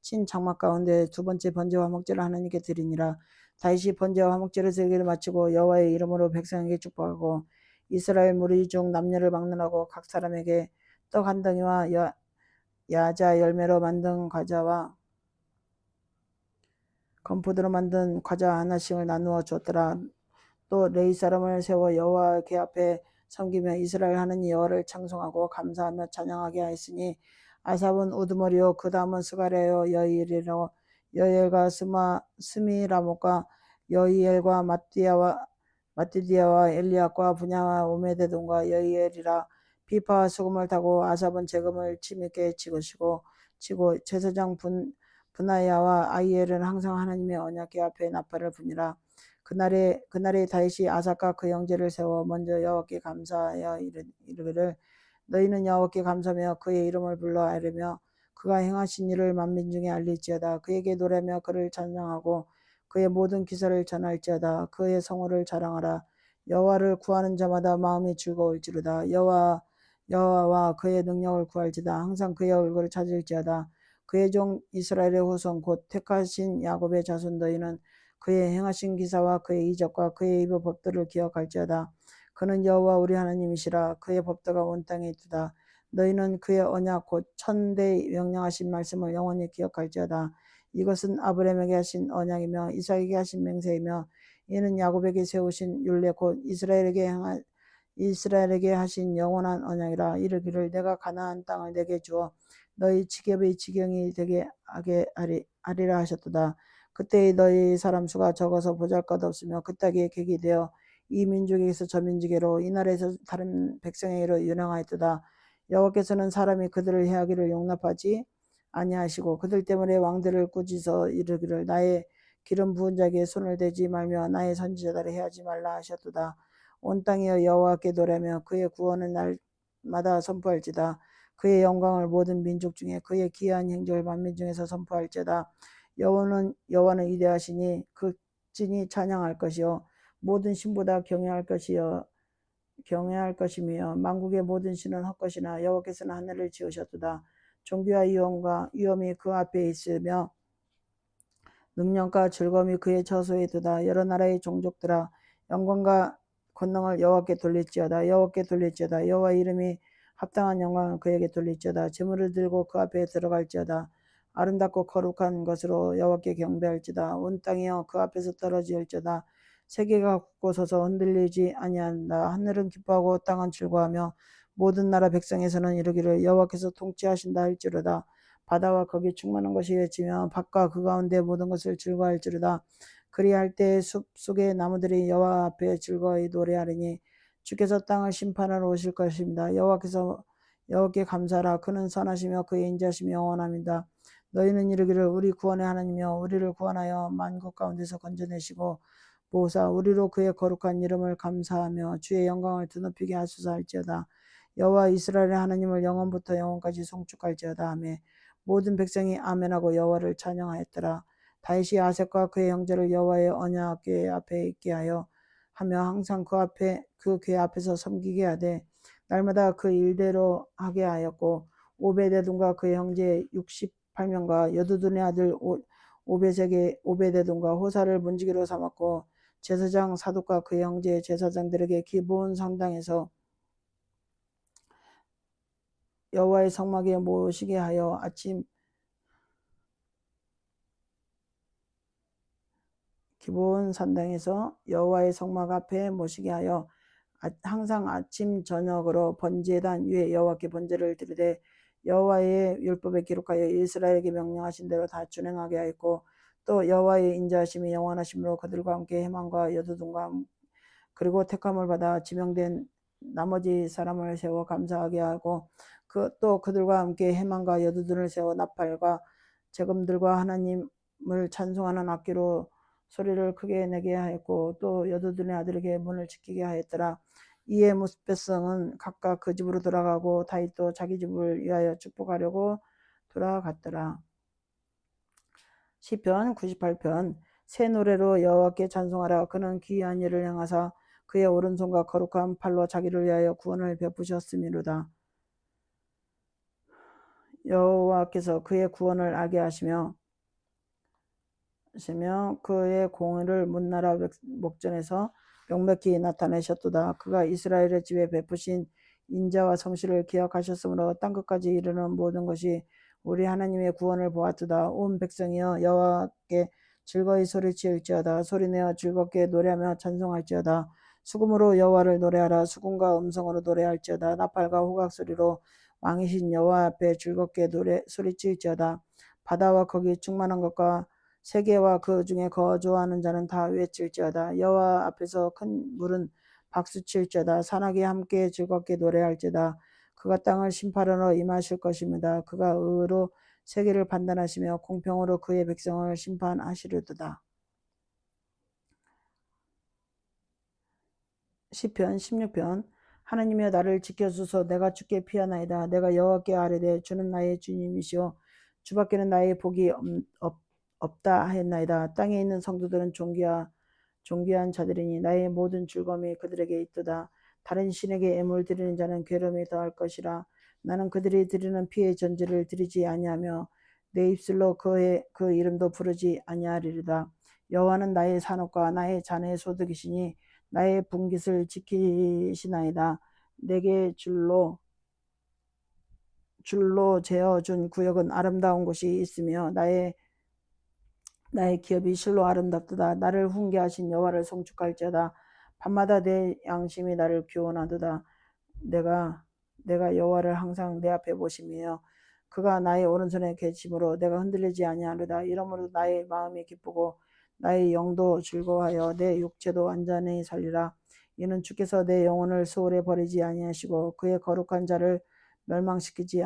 Speaker 1: 친 장막 가운데 두 번째 번제와 화목제를 하나님께 드리니라. 다윗이 번제와 화목제를 드리기를 마치고 여호와의 이름으로 백성에게 축복하고 이스라엘 무리 중 남녀를 막론하고 각 사람에게 떡 한 덩이와 야자 열매로 만든 과자와 건포도로 만든 과자 하나씩을 나누어 줬더라. 또 레위 사람을 세워 여호와 궤 앞에 섬기며 이스라엘 하나님 여호와를 찬송하고 감사하며 찬양하게 하였으니 아삽은 우두머리요 그 다음은 스가랴요 여이엘이요 여이엘과 스미라못과 여이엘과 마띠디아와 엘리압과 분야와 오메데돔과 여이엘이라. 비파와 수금을 타고 아삽은 재금을 치밀게 치고 제사장 분하야와 아이엘은 항상 하나님의 언약궤 앞에 나팔을 부니라. 그날에 다윗이 아삭과 그 형제를 세워 먼저 여호와께 감사하여 이르기를 너희는 여호와께 감사하며 그의 이름을 불러 아뢰며 그가 행하신 일을 만민 중에 알릴지어다. 그에게 노래하며 그를 찬양하고 그의 모든 기사를 전할지어다. 그의 성호를 자랑하라. 여호와를 구하는 자마다 마음이 즐거울지로다. 여호와와 그의 능력을 구할지다. 항상 그의 얼굴을 찾을지어다. 그의 종 이스라엘의 후손 곧 택하신 야곱의 자손 너희는 그의 행하신 기사와 그의 이적과 그의 입의 법도를 기억할지어다. 그는 여호와 우리 하나님이시라. 그의 법도가 온 땅에 있도다. 너희는 그의 언약 곧 천대 명령하신 말씀을 영원히 기억할지어다. 이것은 아브라함에게 하신 언약이며 이삭에게 하신 맹세이며 이는 야곱에게 세우신 율례 곧 이스라엘에게 하신 영원한 언약이라. 이르기를 내가 가나안 땅을 내게 주어 너희 지ገብ의 지경이 되게 하게 하리라 하셨도다. 그때 너희 사람 수가 적어서 보잘것없으며 그따기에 객이 되어 이 민족에게서 저 민족에로 이 나라에서 다른 백성에게로 유명하였도다. 여호와께서는 사람이 그들을 해하기를 용납하지 아니하시고 그들 때문에 왕들을 꾸짖어 이르기를 나의 기름 부은 자에게 손을 대지 말며 나의 선지자들을 해하지 말라 하셨도다. 온 땅이여 여호와께 노래하며 그의 구원은 날마다 선포할지다. 그의 영광을 모든 민족 중에 그의 기이한 행적을 만민 중에서 선포할지어다. 여호와는 위대하시니 그 찐이 찬양할 것이요 모든 신보다 경외할 것이며 만국의 모든 신은 헛것이나 여호와께서는 하늘을 지으셨도다. 종교와 위엄이 그 앞에 있으며 능력과 즐거움이 그의 처소에 있도다. 여러 나라의 종족들아 영광과 권능을 여호와께 돌릴지어다. 여호와 이름이 합당한 영광을 그에게 돌릴지어다. 제물을 들고 그 앞에 들어갈지어다. 아름답고 거룩한 것으로 여호와께 경배할지다. 온 땅이여 그 앞에서 떨어질지어다. 세계가 굳고 서서 흔들리지 아니한다. 하늘은 기뻐하고 땅은 즐거워하며 모든 나라 백성에서는 이르기를 여호와께서 통치하신다 할지로다. 바다와 거기 충만한 것이 외치며 밭과 그 가운데 모든 것을 즐거워할지로다. 그리할 때 숲 속의 나무들이 여호와 앞에 즐거이 노래하리니 주께서 땅을 심판하러 오실 것입니다. 여호와께 감사하라. 그는 선하시며 그의 인자심이 영원합니다. 너희는 이르기를 우리 구원의 하나님이여 우리를 구원하여 만국 가운데서 건져내시고 보호사 우리로 그의 거룩한 이름을 감사하며 주의 영광을 드높이게 하소서 할지어다. 여호와 이스라엘의 하나님을 영원부터 영원까지 송축할지어다. 아멘. 모든 백성이 아멘하고 여호와를 찬양하였더라. 다윗이 아색과 그의 형제를 여호와의 언약궤 앞에 있게 하며 항상 그 궤 앞에서 섬기게 하되 날마다 그 일대로 하게 하였고 오베데돔과 그의 형제 68명과 여두둔의 아들 오베데돔과 호사를 문지기로 삼았고 제사장 사독과 그의 형제 제사장들에게 기브온 산당에서 여호와의 성막에 모시게 하여 기브온 산당에서 여호와의 성막 앞에 모시게 하여 항상 아침 저녁으로 번제단 위에 여호와께 번제를 드리되 여호와의 율법에 기록하여 이스라엘에게 명령하신 대로 다 준행하게 하였고 또 여호와의 인자하심이 영원하심으로 그들과 함께 해만과 여두둔과 그리고 택함을 받아 지명된 나머지 사람을 세워 감사하게 하고 또 그들과 함께 해만과 여두둔을 세워 나팔과 재금들과 하나님을 찬송하는 악기로 소리를 크게 내게 하였고 또 여두둔의 아들에게 문을 지키게 하였더라. 이에 백성은 각각 그 집으로 돌아가고 다윗도 자기 집을 위하여 축복하려고 돌아갔더라. 시편 98편 새 노래로 여호와께 찬송하라. 그는 기이한 일을 행하사 그의 오른손과 거룩한 팔로 자기를 위하여 구원을 베푸셨음이로다. 여호와께서 그의 구원을 알게 하시며 그의 공의를 문나라 목전에서 명백히 나타내셨도다. 그가 이스라엘의 집에 베푸신 인자와 성실을 기억하셨으므로 땅끝까지 이르는 모든 것이 우리 하나님의 구원을 보았도다. 온 백성이여 여호와께 즐거이 소리치을지어다. 소리내어 즐겁게 노래하며 찬송할지어다. 수금으로 여호와를 노래하라. 수금과 음성으로 노래할지어다. 나팔과 호각 소리로 왕이신 여호와 앞에 즐겁게 소리치을지어다. 바다와 거기 충만한 것과 세계와 그 중에 거주하는 자는 다 외칠지어다. 여호와 앞에서 큰 물은 박수칠지어다. 산악이 함께 즐겁게 노래할지어다. 그가 땅을 심판하러 임하실 것입니다. 그가 의로 세계를 판단하시며 공평으로 그의 백성을 심판하시려도다. 시편 16편 하나님이여 나를 지켜주소. 내가 주께 피하나이다. 내가 여호와께 아뢰되 주는 나의 주님이시오. 주밖에는 나의 복이 없다 하였나이다. 땅에 있는 성도들은 존귀한 자들이니 나의 모든 즐거움이 그들에게 있도다. 다른 신에게 애물 드리는 자는 괴로움이 더할 것이라. 나는 그들이 드리는 피의 전제를 드리지 아니하며 내 입술로 그 이름도 부르지 아니하리로다. 여호와는 나의 산업과 나의 자네의 소득이시니 나의 분깃을 지키시나이다. 내게 줄로 재어준 구역은 아름다운 곳이 있으며 나의 기업이 실로 아름답도다. 나를 훈계하신 여호와를 송축할지어다. 밤마다 내 양심이 나를 교훈하도다. 내가 여호와를 항상 내 앞에 보심이며 그가 나의 오른손에 계심으로 내가 흔들리지 아니하리다. 이러므로 나의 마음이 기쁘고 나의 영도 즐거워하여 내 육체도 안전히 살리라. 이는 주께서 내 영혼을 소홀히 버리지 아니하시고 그의 거룩한 자를 멸망시키지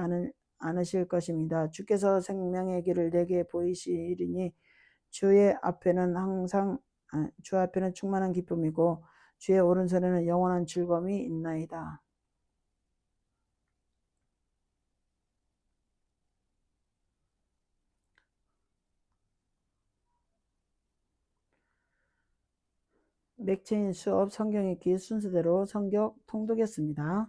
Speaker 1: 않으실 것입니다. 주께서 생명의 길을 내게 보이시리니 주의 앞에는 주 앞에는 충만한 기쁨이고 주의 오른손에는 영원한 즐거움이 있나이다. 맥체인 수업 성경 읽기 순서대로 성경 통독했습니다.